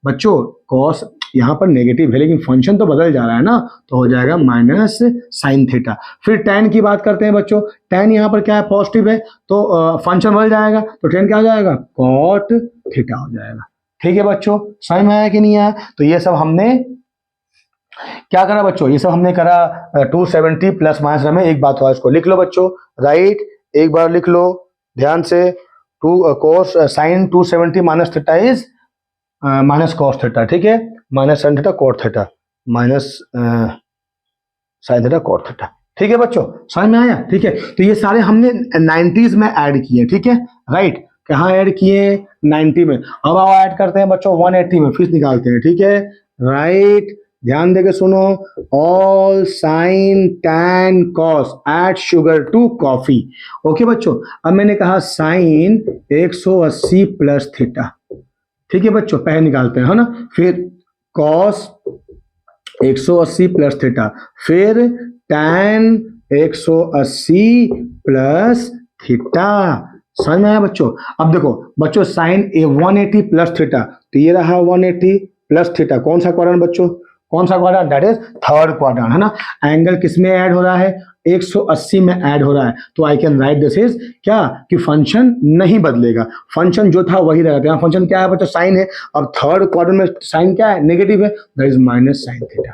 बच्चों कॉस यहाँ पर नेगेटिव है लेकिन फंक्शन तो बदल जा रहा है ना, तो हो जाएगा माइनस साइन थीटा। फिर tan की बात करते हैं बच्चों, tan यहाँ पर क्या है, पॉजिटिव है, तो फंक्शन बदल जाएगा, तो tan क्या हो जाएगा, कॉट थीटा हो जाएगा, ठीक है बच्चों। समझ में आया कि नहीं आया। तो ये सब हमने क्या करा बच्चों, ये सब हमने करा 270 प्लस माइनस में। एक बात हुआ, इसको लिख लो बच्चों, राइट, एक बार लिख लो ध्यान से, cos sine 270 minus theta is minus cos theta, ठीक है, minus sine theta cot theta, minus sine theta cot theta, ठीक है बच्चों, समझ में आया, ठीक है। तो ये सारे हमने 90s में ऐड किए, ठीक है, राइट, कहाँ ऐड किए, 90 में। अब आओ ऐड करते हैं बच्चों 180 में, फिर निकालते हैं, ठीक है, राइट, ध्यान देके सुनो, all sine tan cos add sugar to coffee, okay बच्चों। अब मैंने कहा साइन 180 प्लस थीटा, ठीक है बच्चों, पहले निकालते हैं, है ना, फिर कॉस 180 प्लस थीटा, फिर टैन 180 प्लस थीटा, समझ में आया बच्चों। अब देखो बच्चों, साइन 180 प्लस थीटा, तो ये रहा 180 प्लस थीटा, कौन सा क्वाड्रेंट बच्चों, कौन सा quadrant, that is third quadrant, है ना। एंगल किसमें ऐड हो रहा है, 180 में ऐड हो रहा है, तो I can write this is क्या, कि फंक्शन नहीं बदलेगा, फंक्शन जो था वही रहेगा। यहाँ फंक्शन क्या है बच्चों, साइन है, अब थर्ड क्वाड्रेंट में साइन क्या है, नेगेटिव है, that is minus sine theta,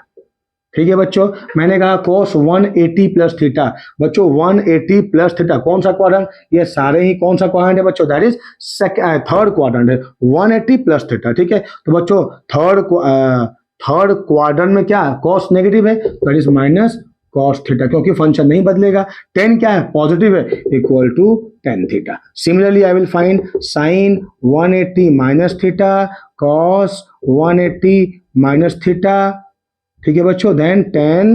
ठीक है बच्चों। मैंने कहा cos 180 प्लस थीटा, बच्चों 180 प्लस थीटा कौन सा क्वाड्रेंट, ये सारे ही कौन सा क्वाड्रेंट है बच्चों, दैट इज थर्ड क्वाड्रेंट है, 180 प्लस थीटा, ठीक है। तो बच्चों थर्ड क्वाड्रेंट में क्या है, cos नेगेटिव है, that is minus cos theta, क्योंकि फंक्शन नहीं बदलेगा। tan क्या है, पॉजिटिव है, equal to tan theta. Similarly I will find sine 180 minus theta, cos 180 minus theta, ठीक है बच्चों, देन tan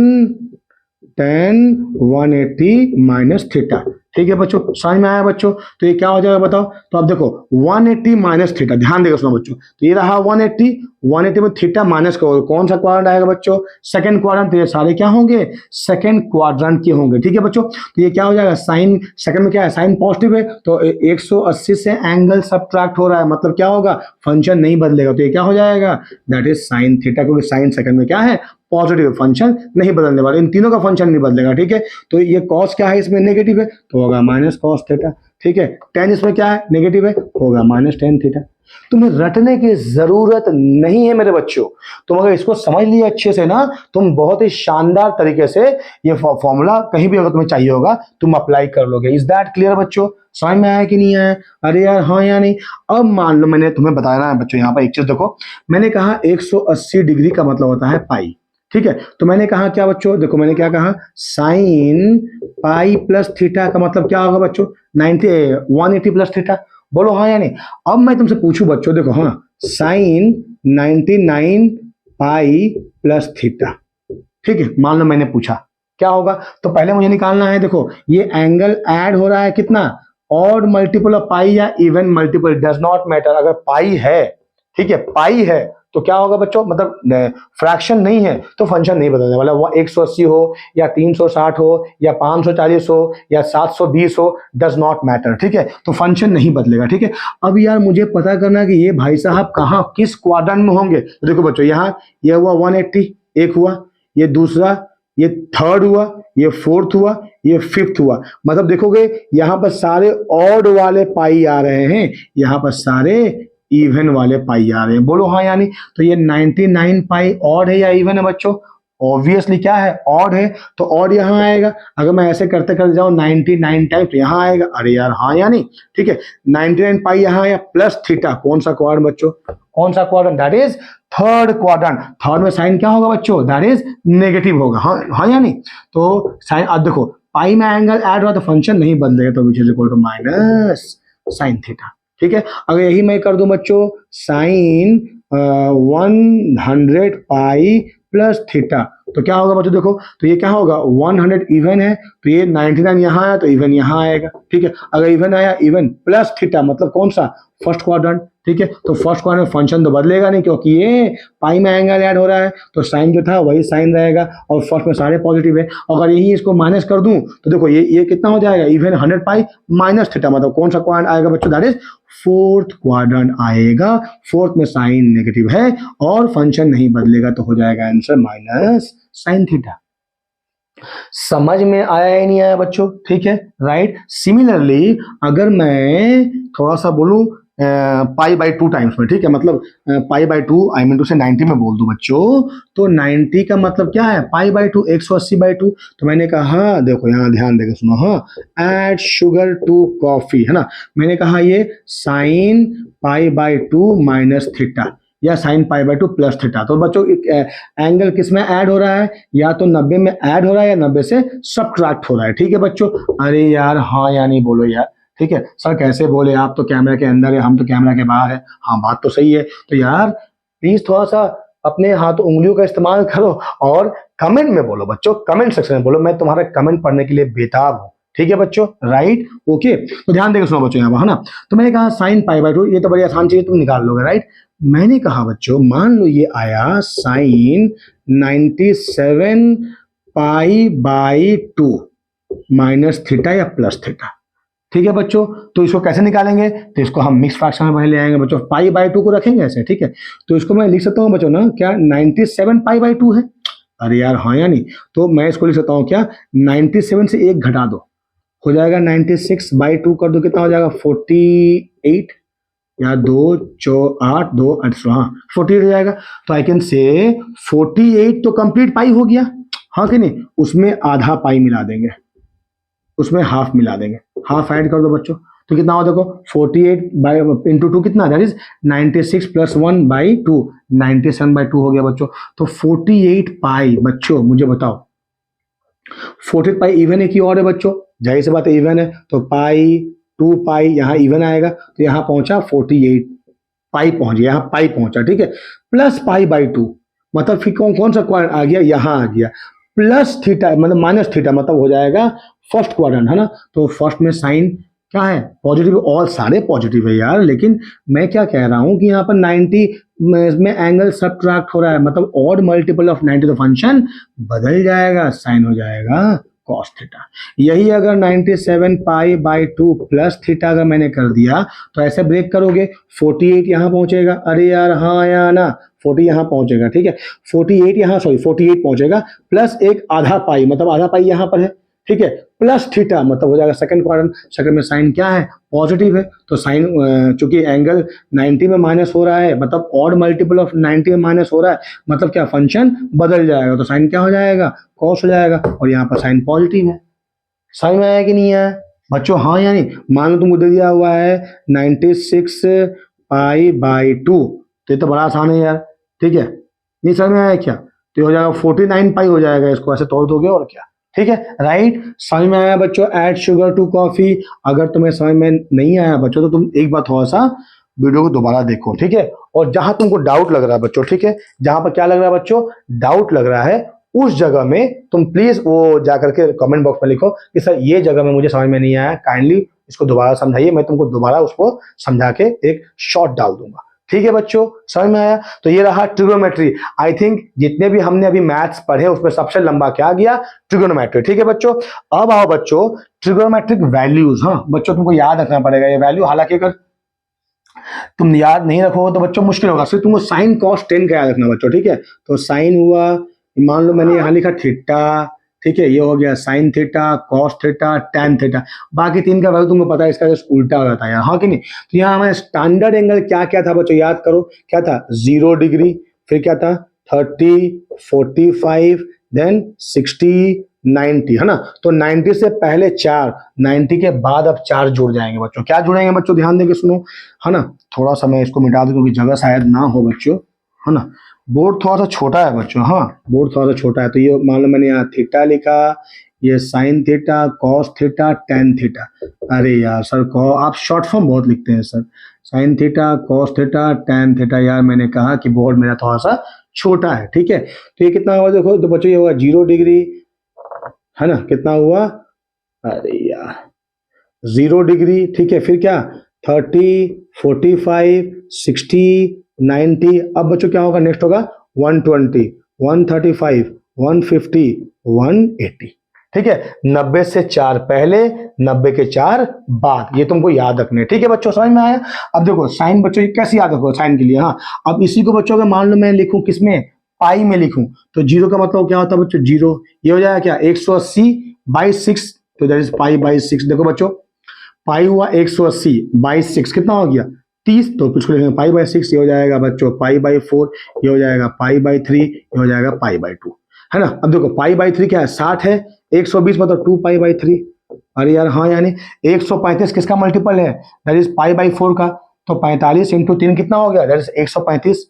180 माइनस थीटा, ठीक है बच्चों, समझ में आया बच्चों। तो ये क्या हो जाएगा बताओ, तो अब देखो 180 माइनस थीटा, ध्यान देगा सुनो बच्चों, तो ये रहा 180 में थीटा माइनस करोगे, कौन सा क्वाड्रेंट आएगा बच्चों, सेकंड क्वाड्रेंट, तो ये सारे क्या होंगे, सेकंड क्वाड्रेंट के होंगे, ठीक है बच्चों। तो ये क्या हो जाएगा, साइन सेकंड में क्या है, साइन पॉजिटिव है, तो 180 से एंगल सब्ट्रैक्ट हो रहा है, मतलब क्या होगा, फंक्शन नहीं बदलेगा, तो ये क्या हो जाएगा, दैट इज साइन थीटा, क्योंकि साइन सेकंड में क्या है, पॉजिटिव, फंक्शन नहीं बदलने वाला, इन तीनों का फंक्शन नहीं बदलेगा, ठीक है। तो ये कॉस क्या है, इसमें नेगेटिव है, तो होगा माइनस कॉस थीटा। ठीक है, टेन इसमें क्या है, नेगेटिव है, होगा माइनस टेन थीटा। तुम्हें रटने की जरूरत नहीं है मेरे बच्चों, तुम अगर इसको समझ लिए अच्छे से ना, तुम बहुत ही शानदार तरीके से ये फॉर्मूला कहीं भी अगर तुम्हें चाहिए होगा तुम अप्लाई कर लोगे। इज दैट क्लियर बच्चों? समझ में आया कि नहीं आया? अरे यार हाँ या नहीं? अब मान लो मैंने तुम्हें बताया ना बच्चों, यहाँ पर एक चीज देखो, मैंने कहा 180 डिग्री का मतलब होता है पाई, ठीक है। तो मैंने कहा क्या बच्चों, देखो मैंने क्या कहा, साइन पाई प्लस थीटा का मतलब क्या होगा बच्चों, 180 प्लस थीटा। बोलो हाँ या नहीं? अब मैं तुमसे पूछूं बच्चों, देखो हाँ, साइन 99 पाई प्लस थीटा, ठीक है, मान लो मैंने पूछा क्या होगा, तो पहले मुझे निकालना है, देखो ये एंगल ऐड हो रहा है कितना, ऑड मल्टीपल ऑफ पाई या even multiple, does not matter. अगर पाई है, ठीक है, पाई है तो क्या होगा बच्चों, मतलब फ्रैक्शन नहीं है तो फंक्शन नहीं बदलने वाला। वो 180 हो या 360 हो या 540 हो या 720 हो, डज नॉट मैटर, ठीक है, तो फंक्शन नहीं बदलेगा, ठीक है। अब यार मुझे पता करना कि ये भाई साहब कहाँ किस क्वाड्रेंट में होंगे, तो देखो बच्चों यहाँ ये हुआ 180, एक हुआ, ये दूसरा, ये थर्ड हुआ, ये फोर्थ हुआ, ये फिफ्थ हुआ, मतलब देखोगे यहाँ पर सारे ऑड वाले पाई आ रहे हैं, यहाँ पर सारे इवन वाले पाई आ रहे हैं। बोलो हाँ यानी, तो ये 99 पाई ऑड है या इवन है बच्चों? ऑब्वियसली क्या है, ऑड है, तो ऑड यहाँ आएगा। अगर मैं ऐसे करते करते जाऊं 99 टाइम तो यहाँ आएगा। अरे यार हाँ या नहीं? ठीक है, 99 पाई यहाँ आया प्लस थीटा, कौन सा क्वाड्रेंट बच्चों, कौन सा quadrant, that is third quadrant. Third में साइन क्या होगा बच्चों, दैट इज नेगेटिव होगा। हाँ हाँ या नहीं? तो साइन, अब देखो पाई में एंगल ऐड हुआ तो फंक्शन नहीं बदलेगा, तो which is equal to minus sine theta, ठीक है। अगर यही मैं कर दूं बच्चों, साइन 100 पाई प्लस थीटा, तो क्या होगा बच्चों, देखो तो ये क्या होगा, 100 इवन है तो ये 99 यहाँ आया तो इवन यहाँ आएगा, ठीक है। अगर इवन आया, इवन प्लस थीटा मतलब कौन सा, फर्स्ट क्वाड्रेंट, ठीक है। तो फर्स्ट क्वाड्रेंट फंक्शन तो बदलेगा नहीं क्योंकि ये पाई में एंगल ऐड हो रहा है, तो साइन जो था वही साइन रहेगा और फर्स्ट में सारे पॉजिटिव है। अगर यही इसको माइनस कर दूं तो देखो ये कितना हो जाएगा, इवन 100 पाई माइनस थीटा, मतलब कौन सा क्वाड्रेंट आएगा बच्चों, दैट इज फोर्थ क्वाड्रेंट आएगा। फोर्थ में साइन नेगेटिव है और फंक्शन नहीं बदलेगा, तो हो जाएगा आंसर माइनस साइन थीटा। समझ में आया ही नहीं आया बच्चों, ठीक है, राइट। सिमिलरली अगर मैं थोड़ा सा बोलूं पाई बाई 2 टाइम्स में, ठीक है, मतलब pi by 2 I mean to से 90 में बोल दूं बच्चों, तो 90 का मतलब क्या है, पाई बाई 2 180/2। तो मैंने कहा देखो यहाँ ध्यान देकर सुनो, हाँ, एड शुगर टू कॉफी, है ना, मैंने कहा ये sine pi by 2 minus theta या sine pi by 2 plus theta. तो बच्चों एंगल किस में ऐड हो रहा है, या तो 90 में ऐड हो रहा है या 90 से सब्ट्रैक्ट हो रहा है, ठीक है बच्चों। अरे यार हाँ या नहीं बोलो यार, ठीक है सर, कैसे बोले, आप तो कैमरा के अंदर है, हम तो कैमरा के बाहर है। हाँ बात तो सही है, तो यार प्लीज थोड़ा सा अपने हाथ उंगलियों का इस्तेमाल करो और कमेंट में बोलो बच्चों, कमेंट सेक्शन में बोलो, मैं तुम्हारा कमेंट पढ़ने के लिए बेताब हूँ, ठीक है बच्चों, राइट, ओके। तो ध्यान देकर सुनो बच्चों यहाँ पर, है ना, तो मैंने कहा साइन पाई बाई 2, ये तो बड़ी आसान चीज, तुम निकाल लोगे, राइट। मैंने कहा बच्चों मान लो ये आया sine 97 pi by 2 minus theta या प्लस थीटा, ठीक है बच्चों। तो इसको कैसे निकालेंगे, तो इसको हम मिक्स फ्रैक्शन में पहले ले आएंगे बच्चों, पाई बाई 2 को रखेंगे ऐसे, ठीक है। तो इसको मैं लिख सकता हूँ बच्चों ना, क्या 97 पाई बाई 2 है, अरे यार हाँ या नहीं, तो मैं इसको लिख सकता हूँ क्या, 97 से एक घटा दो, हो जाएगा 96/2 कर दो, कितना हो जाएगा 48, या 2 4 8 2 8 हाँ 48 हो जाएगा। तो आई कैन से 48 तो कंप्लीट पाई हो गया, हाँ कि नहीं, उसमें आधा पाई मिला देंगे, उसमें हाफ मिला देंगे, हाफ ऐड कर दो बच्चों, तो कितना हो देखो 48 इंटू 2 कितना, दैट इज 96 प्लस 1/2, 97/2 हो गया बच्चों। तो 48 पाई बच्चों, मुझे बताओ 48 पाई इवन है कि और है बच्चों, जाहिर सी बात है इवन है, तो पाई 2 पाई यहाँ इवन आएगा, तो यहाँ पहुंचा 48 पाई पहुंच गया, यहाँ पाई पहुंचा, ठीक है, प्लस पाई बाई 2 मतलब फिर कौन सा क्वाड्रेंट आ गया, यहाँ आ गया, प्लस थीटा मतलब माइनस थीटा मतलब हो जाएगा फर्स्ट क्वाड्रेंट, है ना। तो फर्स्ट में साइन क्या है, पॉजिटिव, और सारे पॉजिटिव है यार, लेकिन मैं क्या कह रहा हूं कि यहाँ पर 90 में एंगल सब्ट्रैक्ट हो रहा है, मतलब ऑड मल्टीपल ऑफ 90, तो फंक्शन बदल जाएगा, साइन हो जाएगा कॉस थीटा। यही अगर 97 पाई बाई 2 प्लस थीटा अगर मैंने कर दिया, तो ऐसे ब्रेक करोगे 48 यहाँ पहुंचेगा, अरे यार हाँ या ना, 40 यहाँ पहुंचेगा, ठीक है, 48 यहाँ, सॉरी 48 पहुंचेगा, प्लस एक आधा पाई, मतलब आधा पाई यहाँ पर है, ठीक है, प्लस थीटा मतलब हो जाएगा सेकंड क्वाड्रेंट, सेकंड में साइन क्या है, पॉजिटिव है, तो साइन चूंकि एंगल 90 में माइनस हो रहा है मतलब ऑड मल्टीपल ऑफ 90 में माइनस हो रहा है, मतलब क्या फंक्शन बदल जाएगा, तो साइन क्या हो जाएगा, कॉस हो जाएगा, और यहाँ पर साइन पॉजिटिव है। समझ में आया कि नहीं आया बच्चों, हाँ या नहीं। मान लो तुमको दे दिया हुआ है 96 पाई बाई 2, तो ये तो बड़ा आसान है यार, ठीक है, ये समझ में आया क्या, तो ये हो जाएगा 49 पाई हो जाएगा, इसको ऐसे तोड़ दोगे और क्या, ठीक है, राइट। समझ में आया बच्चों, ऐड शुगर टू कॉफी। अगर तुम्हें समझ में नहीं आया बच्चों तो तुम एक बार थोड़ा सा वीडियो को दोबारा देखो, ठीक है, और जहां तुमको डाउट लग रहा है बच्चों, ठीक है, जहां पर क्या लग रहा है बच्चों, डाउट लग रहा है, उस जगह में तुम प्लीज वो जाकर के कमेंट बॉक्स में लिखो कि सर ये जगह में मुझे समझ में नहीं आया, काइंडली इसको दोबारा समझाइए, मैं तुमको दोबारा उसको समझा के एक शॉर्ट डाल दूंगा, ठीक है बच्चों, समझ में आया। तो ये रहा ट्रिगोनोमेट्री। आई थिंक जितने भी हमने अभी मैथ्स पढ़े उसमें सबसे लंबा क्या गया, ट्रिगोनोमेट्री, ठीक है बच्चों। अब आओ बच्चों ट्रिगोनोमेट्रिक वैल्यूज। हाँ बच्चों तुमको याद रखना पड़ेगा ये वैल्यू, हालांकि अगर तुम याद नहीं रखोगे तो बच्चों मुश्किल होगा, सिर्फ तुमको साइन कॉस टेन का याद रखना बच्चों, ठीक है। तो साइन हुआ, मान लो मैंने यहाँ लिखा थीटा, ठीक है, ये हो गया sine theta, cos theta, tan theta, बाकी तीन का वैल्यू तुमको पता है, इसका जस्ट उल्टा हो जाता है यार, हाँ कि नहीं। तो यहाँ हमारे स्टैंडर्ड एंगल क्या क्या था बच्चों, याद करो, क्या था, 0 डिग्री, फिर क्या था 30, 45, देन 60, 90, है ना। तो 90 से पहले 4, 90 के बाद अब 4 जुड़ जाएंगे बच्चों, क्या जुड़ेंगे बच्चों, ध्यान देके सुनो, है ना। थोड़ा सा मैं इसको मिटा दूं क्योंकि जगह शायद ना हो बच्चों, है ना, बोर्ड थोड़ा सा छोटा है बच्चों, हाँ बोर्ड थोड़ा सा छोटा है। तो ये मान लो मैंने यहाँ थीटा लिखा, ये sine theta, cos theta, tan theta, अरे यार सर आप शॉर्ट फॉर्म बहुत लिखते हैं sir, sine theta, cos theta, tan theta, यार मैंने कहा कि बोर्ड मेरा थोड़ा सा छोटा है, ठीक है। तो ये कितना हुआ देखो, तो बच्चों ये हुआ 0 डिग्री, है ना, कितना हुआ, अरे यार 0 डिग्री, ठीक है, फिर क्या 30, 45, 60, 90, अब बच्चों क्या होगा, नेक्स्ट होगा 120, 135, 150, 180, ठीक है। 90 से 4 पहले, 90 के 4 बाद, ये तुमको याद रखने, ठीक है बच्चों, समझ में आया। अब देखो साइन बच्चों कैसे याद रखो साइन के लिए, हाँ अब इसी को बच्चों अगर मान लो मैं लिखूं किसमें, पाई में लिखूं, तो 0 का मतलब क्या होता है बच्चों, 0, ये हो जाएगा क्या 180 बाई 6, तो दैट इज पाई बाई 6। देखो बच्चों पाई हुआ 180 बाई 6 कितना हो गया 30, तो कुछ लिखेंगे पाई बाई 6, ये हो जाएगा बच्चों पाई बाई 4, ये हो जाएगा पाई बाई 3, ये हो जाएगा पाई बाई 2, है ना। अब देखो पाई बाई 3 क्या है 60 है, 120 मतलब 2 पाई बाई 3, अरे यार हाँ, यानी 135 किसका मल्टीपल है, दैट इज पाई बाई 4 का, तो 45 इंटू 3 कितना हो गया, दैट इज 135,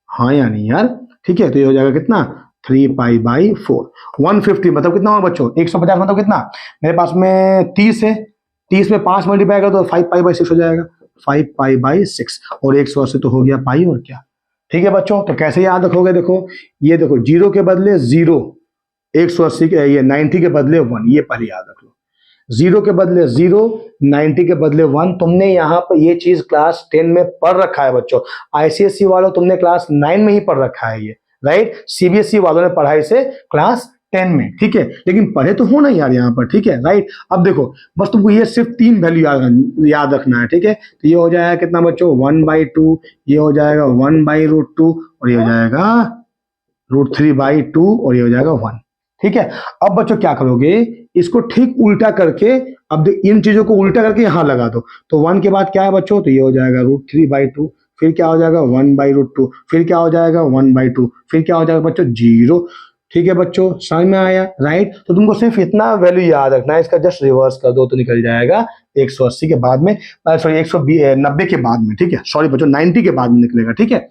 हाँ यानी यार, ठीक है, तो ये हो जाएगा कितना 3 पाई बाई 4, 150 मतलब कितना होगा बच्चों, 150 मतलब कितना, मेरे पास में 30 है, 30 में 5 मल्टीप्लाई कर दो 5 पाई बाई 6 हो जाएगा, 5 पाई बाई 6, और 180 तो हो गया पाई, और क्या, ठीक है बच्चों। तो कैसे याद रखोगे, देखो ये देखो 0 के बदले 0, 180 के ये 90 के बदले 1, ये पहले याद रख लो, 0 के बदले 0, 90 के बदले 1, तुमने यहाँ पर ये चीज क्लास 10 में पढ़ रखा है बच्चों, आईसीएसई वालों तुमने क्लास 9 में ही पढ़ रखा है ये, राइट, सीबीएसई वालों ने पढ़ाई से क्लास 10 में, ठीक है, लेकिन पढ़े तो हो ना यार यहाँ पर, ठीक है, राइट। अब देखो बस तुमको ये सिर्फ 3 वैल्यू याद रखना है, ठीक है। तो ये हो जाएगा कितना बच्चों 1/2, ये हो जाएगा 1/√2, और ये हो जाएगा √3/2, और ये हो जाएगा 1, ठीक है। अब बच्चों क्या करोगे, इसको ठीक उल्टा करके, अब इन चीजों को उल्टा करके यहां लगा दो, तो 1 के बाद क्या है बच्चों, तो ये हो जाएगा √3/2, फिर क्या हो जाएगा 1/√2, फिर क्या हो जाएगा 1/2, फिर क्या हो जाएगा बच्चों 0, ठीक है बच्चों, समझ में आया, राइट। तो तुमको सिर्फ इतना वैल्यू याद रखना है, इसका जस्ट रिवर्स कर दो तो निकल जाएगा 180 के बाद में, सॉरी 190 के बाद में, ठीक है, सॉरी बच्चों 90 के बाद में निकलेगा, ठीक है।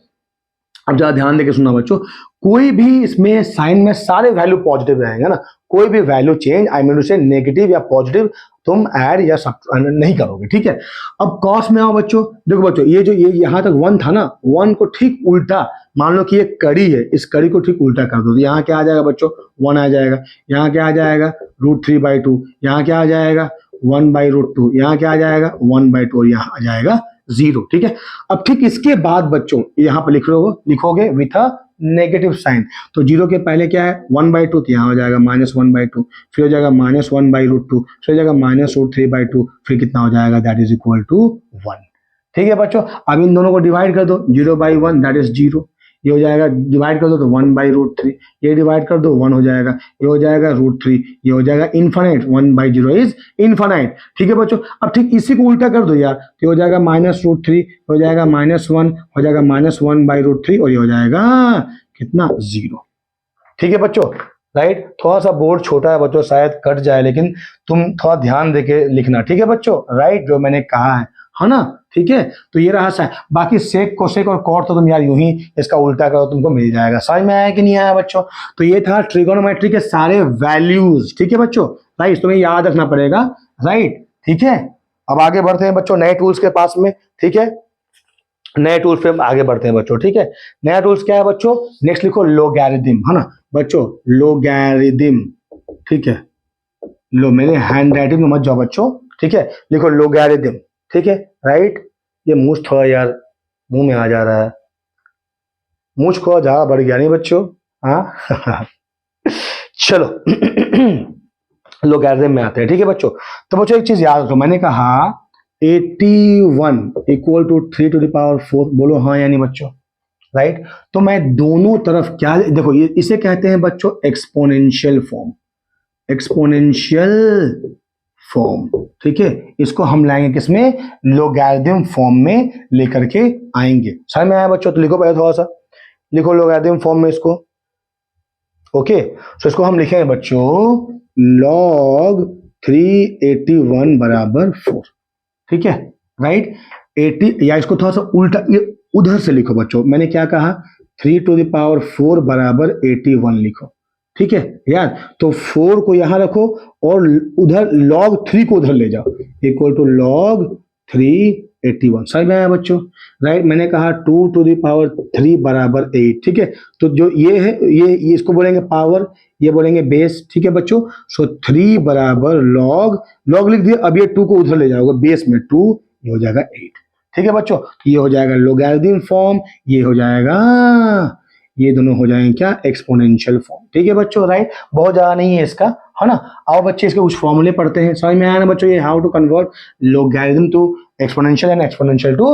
अब जरा ध्यान देके सुनना बच्चों, कोई भी इसमें साइन में सारे वैल्यू पॉजिटिव रहेंगे ना, कोई भी वैल्यू चेंज आई मीन से नेगेटिव या पॉजिटिव तुम ऐड या नहीं करोगे, ठीक है। अब कॉस में आओ बच्चों, देखो बच्चों ये जो ये यहां तक 1 था ना, 1 को ठीक उल्टा, मान लो कि ये कड़ी है, इस कड़ी को ठीक उल्टा कर दो, तो यहाँ क्या आ जाएगा बच्चों 1 आ जाएगा, यहाँ क्या आ जाएगा √3/2, यहाँ क्या आ जाएगा 1/√2, यहाँ क्या आ जाएगा 1/2, और यहाँ आ जाएगा 0, ठीक है। अब ठीक इसके बाद बच्चों यहाँ पर लिखोगे विथ अ नेगेटिव साइन, तो 0 के पहले क्या है 1/2, तो यहाँ हो जाएगा -1/2, फिर हो जाएगा -1/√2, फिर हो जाएगा -√3/2, फिर कितना हो जाएगा दैट इज इक्वल टू 1, ठीक है बच्चों। अब इन दोनों को डिवाइड कर दो, 0/1 दैट इज 0, ये हो जाएगा, डिवाइड कर दो तो 1/√3, ये डिवाइड कर दो 1 हो जाएगा, ये हो जाएगा √3, ये हो जाएगा इन्फाइनाइट, 1/0 इज इन्फाइनाइट। ठीक है बच्चों, अब ठीक इसी को उल्टा कर दो यार, तो हो जाएगा -√3, हो जाएगा -1, हो जाएगा -1/√3 और ये हो जाएगा कितना 0। ठीक है बच्चों, राइट। थोड़ा सा बोर्ड छोटा है बच्चों, शायद कट जाए, लेकिन तुम थोड़ा ध्यान देके लिखना, ठीक है बच्चों, राइट, जो मैंने कहा है ना, ठीक है। तो ये रहा सा, बाकी सेक कोसेक और कॉट तो तुम यार यूं ही इसका उल्टा करो, तुमको मिल जाएगा। समझ में आया कि नहीं आया बच्चों? तो ये था ट्रिगोनोमेट्री के सारे वैल्यूज, ठीक है बच्चों, राइट, तुम्हें याद रखना पड़ेगा, राइट, ठीक है। अब आगे बढ़ते हैं बच्चों नए टूल्स के पास में, ठीक है, नए टूल्स पे आगे बढ़ते हैं बच्चों, ठीक है। नया टूल्स क्या है बच्चों? नेक्स्ट लिखो लोगैरिथम, है ना बच्चों, लोगैरिथम, ठीक है। लो, मेरे हैंड राइटिंग में मत जाओ बच्चों, ठीक है, लिखो लोगैरिथम, ठीक है, राइट। ये मूछ थोड़ा यार मुंह में आ जा रहा है, मूछ को ज्यादा बढ़ गया नहीं बच्चों, हाँ चलो लोगैरिथम में आते हैं, ठीक है बच्चों। तो बच्चों एक चीज याद रखो, मैंने कहा 81 इक्वल टू 3⁴ बोलो हाँ या नहीं बच्चों, राइट। तो मैं दोनों तरफ क्या, देखो ये इसे कहते हैं बच्चों एक्सपोनेंशियल फॉर्म, एक्सपोनेंशियल फॉर्म, ठीक है। इसको हम लाएंगे किसमें? लोगैरिथम फॉर्म में लेकर के आएंगे। समझ में आया बच्चों? तो लिखो पहले थोड़ा सा, लिखो लोगैरिथम फॉर्म में इसको, ओके। तो इसको हम लिखेंगे बच्चों log 381 बराबर 4, ठीक है, राइट। 80, या इसको थोड़ा सा उल्टा, ये उधर से लिखो बच्चों, मैंने क्या कहा, 3⁴ बराबर 81 लिखो, ठीक है यार। तो 4 को यहां रखो और उधर log 3 को उधर ले जाओ, इक्वल टू log 381। समझ में आया बच्चों, राइट। मैंने कहा 2⁻³ बराबर 8, ठीक है। तो जो ये है, ये इसको बोलेंगे पावर, ये बोलेंगे बेस, ठीक है बच्चों। सो 3 बराबर log लिख दिया, अब ये 2 को उधर ले जाओगे बेस में 2, ये हो जाएगा 8, ठीक है बच्चों। ये हो जाएगा लोगैरिथम फॉर्म, ये हो जाएगा, ये दोनों हो जाएंगे क्या? एक्सपोनेंशियल फॉर्म, ठीक है बच्चों, राइट। बहुत ज्यादा नहीं है इसका, है ना। आओ बच्चे इसके कुछ फॉर्मूले पढ़ते हैं। समझ में आया ना बच्चों, ये how to convert logarithm to exponential and exponential to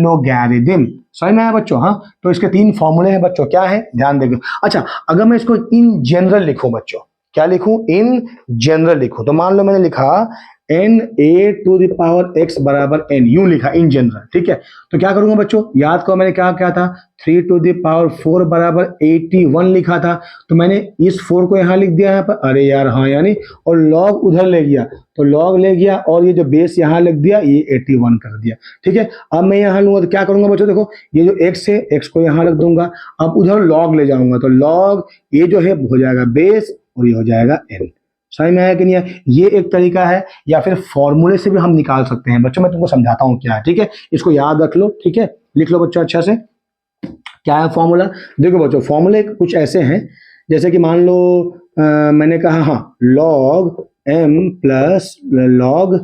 logarithm. समझ में आया बच्चों? हाँ, तो इसके 3 फॉर्मूले हैं बच्चों, क्या है ध्यान देंगे। अच्छा, अगर मैं इसको इन जनरल लिखूं बच्चों, क्या लिखूं? इन जनरल लिखूं, तो मान लो मैंने लिखा na⁴x बराबर n, यूं लिखा इन जनरल, ठीक है। तो क्या करूंगा बच्चों, याद करो मैंने क्या था, 3⁴ बराबर 81 लिखा था, तो मैंने इस 4 को यहां लिख दिया यहाँ पर, अरे यार हाँ यानी, और log उधर ले गया, तो log ले गया और ये जो बेस यहाँ लिख दिया, ये 81 कर दिया, ठीक है। अब मैं यहाँ लूंगा तो क्या करूंगा बच्चों, देखो ये जो x है, x को यहाँ रख दूंगा, अब उधर log ले जाऊंगा, तो log ये जो है हो जाएगा बेस और ये हो जाएगा n। समझ में आया कि नहीं आया? ये एक तरीका है, या फिर फॉर्मूले से भी हम निकाल सकते हैं बच्चों। मैं तुमको समझाता हूँ क्या है, ठीक है, इसको याद रख लो, ठीक है, लिख लो बच्चों अच्छा से। क्या है फॉर्मूला? देखो बच्चों, फॉर्मूले कुछ ऐसे हैं, जैसे कि मान लो मैंने कहा हाँ log m plus log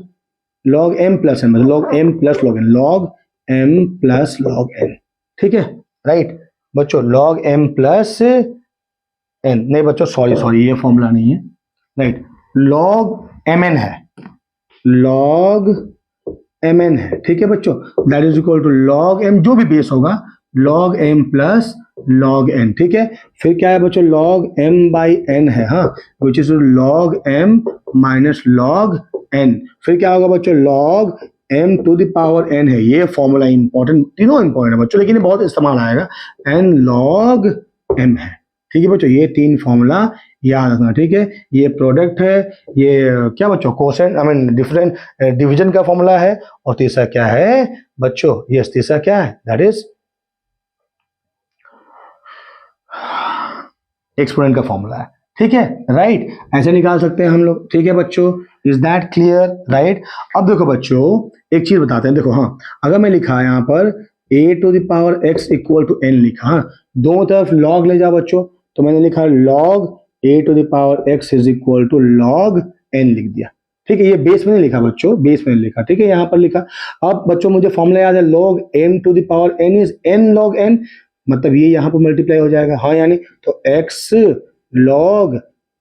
m plus n, मतलब log m plus log n, log m plus log n, ठीक है, राइट बच्चों, log m प्लस n, नहीं बच्चों सॉरी ये फॉर्मूला नहीं है, राइट, log mn है, log mn है, ठीक है बच्चों, that is equal to log m, जो भी बेस होगा log m plus log n, ठीक है। फिर क्या है बच्चों, log m बाई n है, हाँ, which is log m minus log n। फिर क्या होगा बच्चों, log m to the power n है, ये फॉर्मूला इंपॉर्टेंट, तीनों इंपॉर्टेंट है बच्चों, लेकिन ये बहुत इस्तेमाल आएगा, n log m है, ठीक है बच्चों। ये 3 फॉर्मूला याद रखना, ठीक है। ये प्रोडक्ट है, ये क्या बच्चों quotient, I mean different division का फॉर्मूला है, और तीसरा क्या है बच्चों, ये तीसरा क्या है, दैट इज एक्सपोनेंट का फॉर्मूला है, ठीक है, राइट। ऐसे निकाल सकते हैं हम लोग, ठीक है बच्चों, इज दैट क्लियर, राइट। अब देखो बच्चों एक चीज बताते हैं, देखो हाँ, अगर मैं लिखा यहाँ पर a⁴x इक्वल टू n लिखा, हाँ, दोनों तरफ log ले जाओ बच्चों, तो मैंने लिखा log a⁴x is equal to log n लिख दिया, ठीक है। ये बेस में नहीं लिखा बच्चों, बेस में लिखा, ठीक है, यहाँ पर लिखा। अब बच्चों मुझे फॉर्मूला याद है, log m to the power n is n log n, मतलब ये यहाँ पर मल्टीप्लाई हो जाएगा, हाँ यानी, तो x log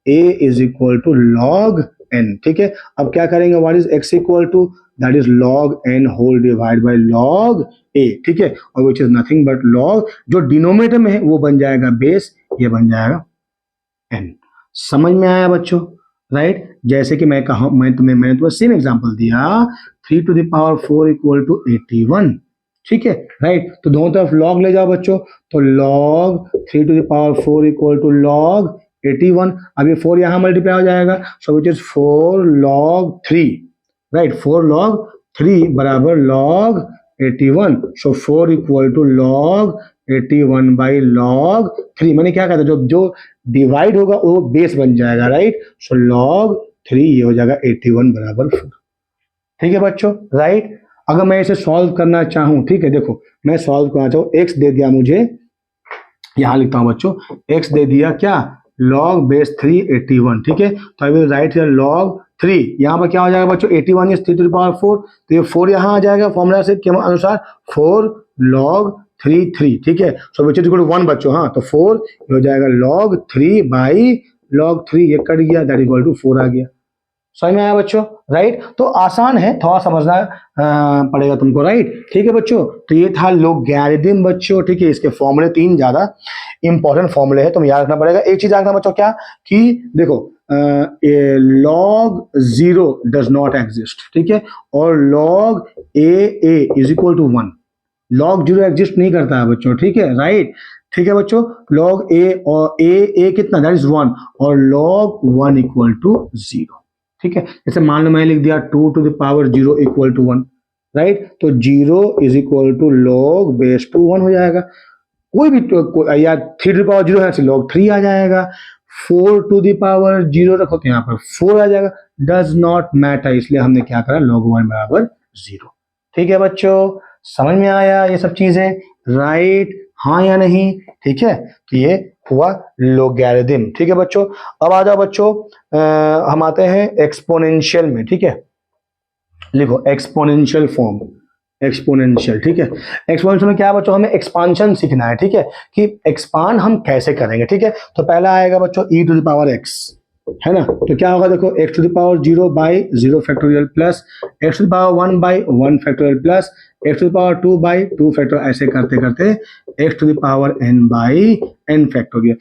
a is equal to log n, ठीक है। अब क्या करेंगे, what is x equal to, that is log n whole divide by log a, ठीक है, और which is nothing but log, जो डिनोमिनेटर में है वो बन जाएगा बेस, ये बन जाएगा n। समझ में आया बच्चों, राइट? जैसे कि मैंने तुम्हें सेम एग्जांपल दिया, 3 to the power 4 equal to 81, ठीक है, राइट? तो दोनों तरफ log ले जाओ बच्चों, तो log 3 to the power 4 equal to log 81। अब ये 4 यहाँ मल्टीप्लाई हो जाएगा, so which is 4 log 3, right? 4 log 3 बराबर log 81, सो 4 equal to log 81 by log 3। मैंने क्या कहा था, जो डिवाइड होगा वो बेस बन जाएगा, राइट? सो log 3 ये हो जाएगा 81 बराबर 4, ठीक है बच्चों, राइट? अगर मैं इसे सॉल्व करना चाहूं, ठीक है, देखो मैं सॉल्व करना चाहूँ, x दे दिया मुझे, यहां लिखता हूं बच्चों, x दे दिया क्या, log बेस 3 81, ठीक है, तो I will write here log 3, यहाँ पर क्या हो जाएगा बच्चों, 81 इज 3 to the power 4, तो ये 4 यहाँ आ जाएगा फॉर्मूला से के अनुसार, 4 log 3, ठीक है, सो विच इज इक्वल टू 1 बच्चों, हाँ, तो 4 हो जाएगा log 3 बाई log 3, ये कट गया, दैट इक्वल टू 4 आ गया। समझ में आया बच्चों, राइट? तो आसान है, थोड़ा समझना पड़ेगा तुमको, राइट? ठीक है बच्चों, तो ये था लोगैरिथम बच्चों, ठीक है, इसके फॉर्मूले 3 ज्यादा इंपॉर्टेंट फॉर्मूले हैं, तुम याद रखना पड़ेगा। एक चीज याद रखना बच्चों, क्या कि देखो log 0 डज नॉट एग्जिस्ट, ठीक है, और log a is equal to 1, log 0 exist नहीं करता है बच्चों, ठीक है, राइट? ठीक है बच्चों, log a और a कितना, दैट इज 1, और log 1 इक्वल टू 0, ठीक है। जैसे मान लो मैं लिख दिया 2 to the power 0 equal to 1, right? तो 0 is equal to log base two 1 हो जाएगा, कोई भी या 3 to the power 0 है तो log 3 आ जाएगा, 4 to the power 0 रखो तो यहाँ पर 4 आ जाएगा, डज नॉट मैटर, इसलिए हमने क्या करा, log 1 बराबर 0, ठीक है बच्चों, समझ में आया ये सब चीजें, राइट? हाँ या नहीं, ठीक है, तो ये हुआ लोगैरिथम, ठीक है बच्चों। अब आ जाओ बच्चों, हम आते हैं एक्सपोनेंशियल में, ठीक है, लिखो एक्सपोनेंशियल फॉर्म, एक्सपोनेंशियल, ठीक है। एक्सपोनेंशियल में क्या है बच्चों, हमें एक्सपांशन सीखना है, ठीक है, कि एक्सपांड हम कैसे करेंगे, ठीक है। तो पहला आएगा बच्चों e to the power x, है ना, तो क्या होगा देखो, x to the power 0 by 0 factorial plus x to the power 1 by 1 factorial plus x to the power 2 by 2 factorial, ऐसे करते करते x to the power n by n factorial,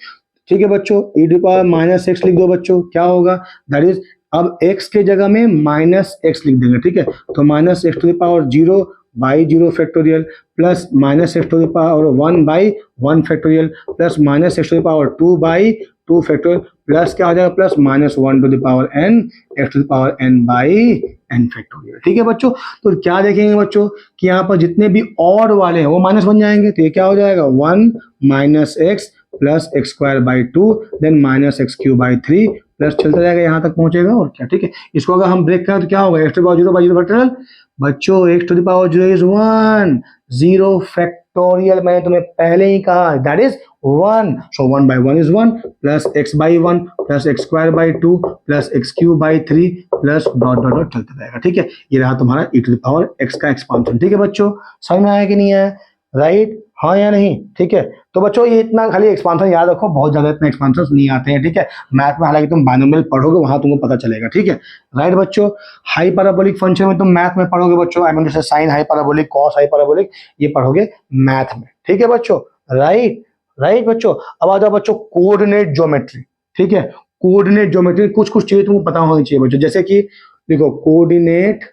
ठीक है बच्चों। e to the power minus x लिख दो बच्चों, क्या होगा, दैट इज अब x के जगह में माइनस x लिख देंगे, ठीक है, तो minus x to the power 0 by 0 factorial plus minus x to the power 1 by 1 factorial plus minus x to the power 2 by 2 factorial plus क्या हो जाएगा, plus minus 1 to the power n x to the power n by n factorial, ठीक है बच्चों। तो क्या देखेंगे बच्चों कि यहाँ पर जितने भी ऑड वाले हैं वो माइनस बन जाएंगे, तो ये क्या हो जाएगा, 1 minus x plus x square by 2 then minus x cube by 3 plus चलता जाएगा, यहाँ तक पहुंचेगा, और क्या, ठीक है। इसको अगर हम ब्रेक करें तो क्या होगा, x to the power 0 by 0 factorial बच्चों, x to the power 0 is 1, 0 factorial मैंने तुम्हें पहले ही कहा, that is 1, so 1 by 1 is 1 plus x by 1 plus x square by 2 plus x cube by 3 plus dot dot dot चलता जाएगा, ठीक है। ये रहा तुम्हारा e to the power x का एक्सपांशन, ठीक है बच्चों, समझ में आया कि नहीं आया, राइट? हाँ या नहीं, ठीक है। तो बच्चों ये इतना खाली एक्सपांशन याद रखो, बहुत ज्यादा इतने एक्सपांशन नहीं आते हैं, ठीक है। मैथ में हालांकि तुम बाइनोमियल पढ़ोगे वहां तुमको पता चलेगा, ठीक है, राइट बच्चों। हाई पैराबोलिक फंक्शन में तुम मैथ में पढ़ोगे बच्चों, आई मीन जैसे sine hyperbolic, cos hyperbolic, ये पढ़ोगे मैथ में, ठीक है बच्चों, राइट? राइट बच्चों। अब आ जाओ बच्चों कोऑर्डिनेट ज्योमेट्री, ठीक है। कोऑर्डिनेट ज्योमेट्री कुछ कुछ चीजें तुमको पता होनी चाहिए बच्चों, जैसे कि देखो कोऑर्डिनेट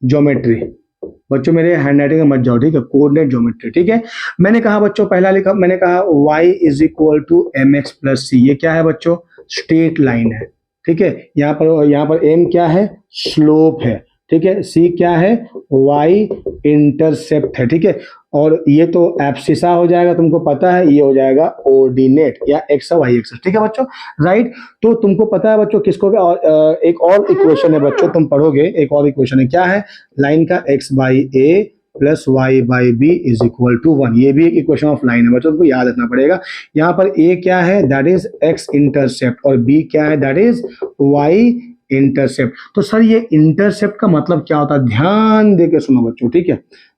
ज्योमेट्री, बच्चों मेरे हैंडराइटिंग में मत जाओ, ठीक है, कोऑर्डिनेट ज्योमेट्री, ठीक है। मैंने कहा बच्चों, पहला लिखा मैंने कहा y is equal to m x plus c, ये क्या है बच्चों, स्ट्रेट लाइन है, ठीक है। यहाँ पर m क्या है, स्लोप है, ठीक है, c क्या है, y इंटरसेप्ट है, ठीक है, और ये तो एब्सिसा हो जाएगा, तुमको पता है, ये हो जाएगा ऑर्डिनेट या एक्स वाई एक्सेस, ठीक है बच्चों, राइट। तो तुमको पता है बच्चों किसको, एक और इक्वेशन है बच्चों, तुम पढ़ोगे, एक और इक्वेशन है, क्या है, लाइन का x by a plus y by b is equal to 1, ये भी एक इक्वेशन ऑफ लाइन है बच्चों, तुमको याद रखना पड़ेगा। यहाँ पर a क्या है, दैट इज x इंटरसेप्ट, और b क्या है, दैट इज y इंटरसेप्ट। तो सर ये इंटरसेप्ट का मतलब क्या होता है, ध्यान दे के सुनो बच्चों, ठीक है,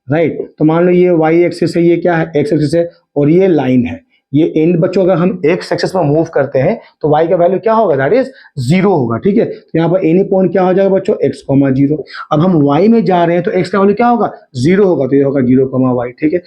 राइट। तो मान लो ये y एक्सिस है, ये क्या है, x एक्सिस है, और ये लाइन है, ये एंड बच्चों अगर हम एक्स एक्सिस में मूव करते हैं तो y का वैल्यू क्या होगा, दैट इज 0 होगा, ठीक है। तो यहाँ पर एनी पॉइंट क्या हो जाएगा बच्चों, x, 0। अब हम y में जा रहे हैं तो x का वैल्यू क्या होगा, 0 होगा, तो ये होगा 0, y, ठीक है।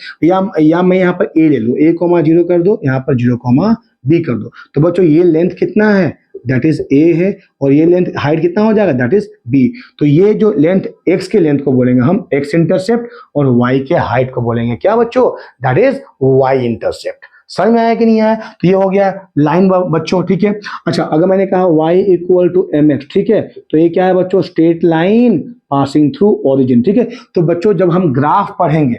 या मैं यहाँ पर a ले लूँ, a, 0 कर दो, यहाँ पर 0, b कर दो। तो बच्चों ये लेंथ कितना है, दैट इज a है, और ये लेंथ हाइट कितना हो जाएगा, दैट इज b। तो ये जो लेंथ x के लेंथ को बोलेंगे हम x इंटरसेप्ट, और y के हाइट को बोलेंगे क्या बच्चों, दैट इज y इंटरसेप्ट। समझ में आया कि नहीं आया? तो ये हो गया लाइन बच्चों, ठीक है। अच्छा, अगर मैंने कहा y इक्वल टू mx, ठीक है, तो ये क्या है बच्चों, straight line passing through origin, ठीक है। तो बच्चों जब हम ग्राफ पढ़ेंगे,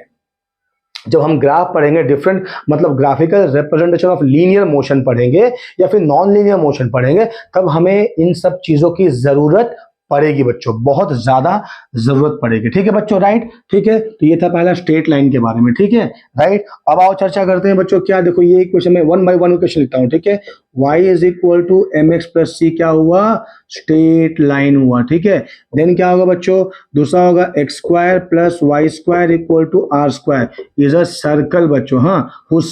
डिफरेंट मतलब graphical representation of linear motion पढ़ेंगे या फिर नॉन लीनियर मोशन पढ़ेंगे, तब हमें इन सब चीजों की जरूरत पड़ेगी बच्चों, बहुत ज्यादा जरूरत पड़ेगी, ठीक है बच्चों, राइट, ठीक है। तो ये था पहला स्ट्रेट लाइन के बारे में, ठीक है, राइट। अब आओ चर्चा करते हैं बच्चों, क्या देखो ये इक्वेशन में 1 बाय 1 इक्वेशन लिखता हूं, ठीक है। y is equal to mx plus c क्या हुआ, स्ट्रेट लाइन हुआ, ठीक है। देन क्या होगा बच्चों, दूसरा होगा x square plus y square equal to r square is a circle बच्चों, हाँ, हुज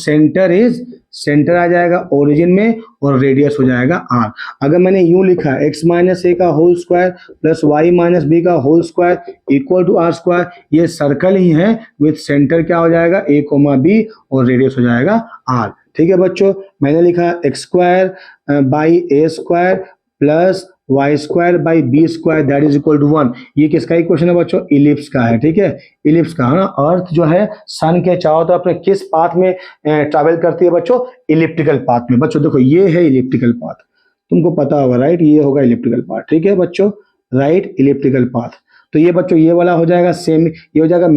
सेंटर आ जाएगा ओरिजिन में और रेडियस हो जाएगा r। अगर मैंने यूं लिखा x माइनस ए का whole square plus y minus B का whole square equal to r square, ये सर्कल ही है, विथ सेंटर क्या हो जाएगा, a, b, और रेडियस हो जाएगा r, ठीक है बच्चों। मैंने लिखा x square by a square plus y square by b square that is equal to 1। ये किसका इक्वेशन है बच्चों, इलिप्स का है, ठीक है, इलिप्स का, है ना। अर्थ जो है सन के चारों तरफ अपने किस पाथ में ट्रैवल करती है बच्चों, इलिप्टिकल पाथ में। बच्चों देखो ये है इलिप्टिकल पाथ, तुमको पता होगा, राइट, ये होगा इलिप्टिकल पाथ, ठीक है बच्चों, राइट, इलिप्टिकल पाथ। तो ये बच्चों ये वाला हो जाएगा सेम, ये हो जाएगा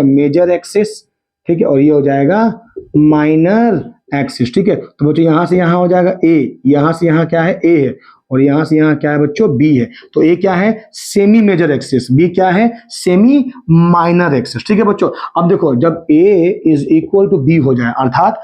मेजर एक्सिस, ठीक है, और ये हो जाएगा माइनर एक्सिस, ठीक है। तो बच्चों यहाँ से यहाँ हो जाएगा a, यहाँ से यहाँ क्या है, a है, और यहाँ से यहाँ क्या है बच्चों, b है। तो a क्या है, सेमी मेजर एक्सिस, b क्या है, सेमी माइनर एक्सिस, ठीक है बच्चों। अब देखो जब a is equal to b हो जाए, अर्थात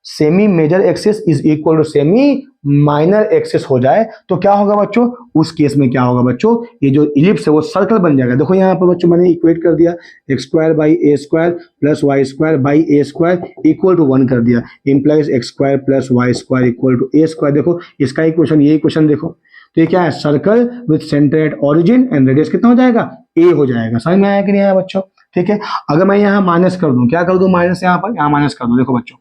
semi major axis is equal to semi minor axis हो जाए, तो क्या होगा बच्चों, उस केस में क्या होगा बच्चों, ये जो इलिप्स है वो सर्कल बन जाएगा। देखो यहाँ पर बच्चों मैंने इक्वेट कर दिया, x square by a square plus y square by a square equal to 1 कर दिया, implies x square plus y square equal to a square. देखो इसका इक्वेशन, ये इक्वेशन देखो, तो ये क्या है, circle with centre at origin and radius कितना हो जाएगा, ए हो जाएगा। समझ में आया कि नहीं आया बच्चों, ठीक है। अगर मैं यहाँ माइनस कर दूं, क्या कर दूं, माइनस यहाँ माइनस कर दूं, देखो बच्चों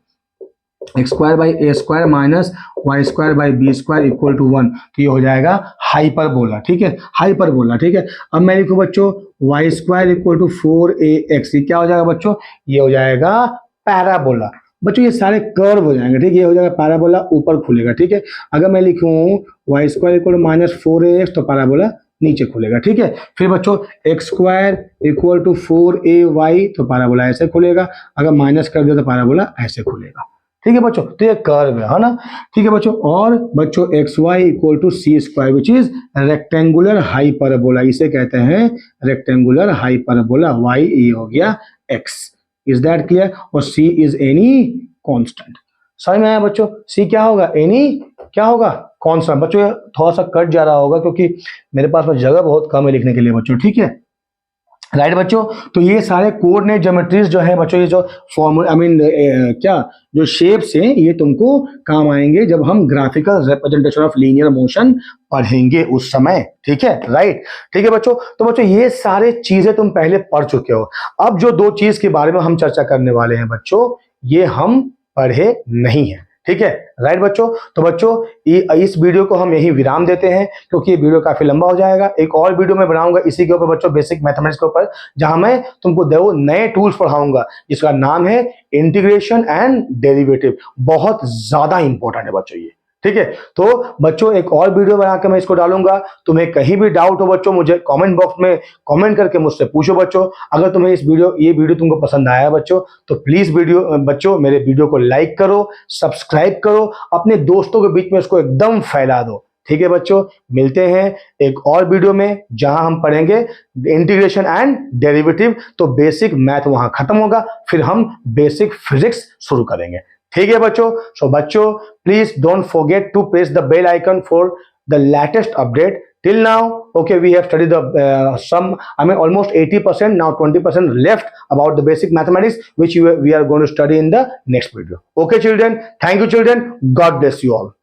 x square by a square minus y square by b square equal to 1, तो ये हो जाएगा हाइपरबोला, ठीक है, हाइपरबोला, ठीक है। अब मैं लिखूं बच्चों Y square equal to 4ax, ये क्या हो जाएगा बच्चों, ये हो जाएगा पैराबोला। बच्चों ये सारे कर्व हो जाएंगे, ठीक है, ये हो जाएगा पैराबोला, ऊपर खुलेगा, ठीक है। अगर मैं लिखूं y square equal to minus 4ax, तो पैराबोला नीचे खुलेगा, ठीक है। फिर बच्चों x square equal to 4ay, तो पैराबोला ऐसे खुलेगा, अगर माइनस कर दिया तो पैराबोला ऐसे खुलेगा, ठीक है बच्चों। तो ये कर्व है ना, ठीक है बच्चों। और बच्चों x y equal to c square which is rectangular hyperbola, इसे कहते हैं रेक्टेंगुलर हाइपरबोला, वाई ये हो गया एक्स, इज दैट क्लियर। और सी इज एनी कांस्टेंट। समझ में आया बच्चों, सी क्या होगा, एनी क्या होगा, कांस्टेंट। बच्चों ये थोड़ा सा कट जा रहा होगा क्योंकि मेरे पास में जगह बहुत कम है लिखने के लिए बच्चों, ठीक है, राइट बच्चों। तो ये सारे कोऑर्डिनेट ज्योमेट्रीज जो है बच्चों, ये जो फॉर्मूला क्या जो शेप्स हैं, ये तुमको काम आएंगे जब हम graphical representation of linear motion पढ़ेंगे उस समय, ठीक है, राइट, ठीक है बच्चों। तो बच्चों ये सारे चीजें तुम पहले पढ़ चुके हो। अब जो 2 चीज के बारे में हम चर्चा करने वाले हैं बच्चों, ये हम पढ़े नहीं है, ठीक है, राइट बच्चों। तो बच्चों इस वीडियो को हम यही विराम देते हैं क्योंकि ये वीडियो काफी लंबा हो जाएगा। एक और वीडियो मैं बनाऊंगा इसी के ऊपर बच्चों, बेसिक मैथमेटिक्स के ऊपर, जहां मैं तुमको 2 नए टूल्स पढ़ाऊंगा जिसका नाम है इंटीग्रेशन एंड डेरिवेटिव। बहुत ज्यादा इंपॉर्टेंट है बच्चों ये, ठीक है। तो बच्चों एक और वीडियो बना के मैं इसको डालूंगा। तुम्हें कहीं भी डाउट हो बच्चों, मुझे कमेंट बॉक्स में कमेंट करके मुझसे पूछो बच्चों। अगर तुम्हें ये वीडियो तुमको पसंद आया बच्चों, तो प्लीज बच्चों मेरे वीडियो को लाइक करो, सब्सक्राइब करो, अपने दोस्तों के बीच में इसको एकदम फैला दो, ठीक है बच्चों। मिलते हैं एक और वीडियो में जहां हम पढ़ेंगे इंटीग्रेशन एंड डेरिवेटिव। तो बेसिक मैथ वहां खत्म होगा, फिर हम बेसिक फिजिक्स शुरू करेंगे, ठीक है बच्चों। सो बच्चों please don't forget to press the bell icon for the latest update Till now, okay, we have studied the almost 80%. Now 20% left about the basic mathematics, which we are going to study in the next video. Okay, children. Thank you, children. God bless you all.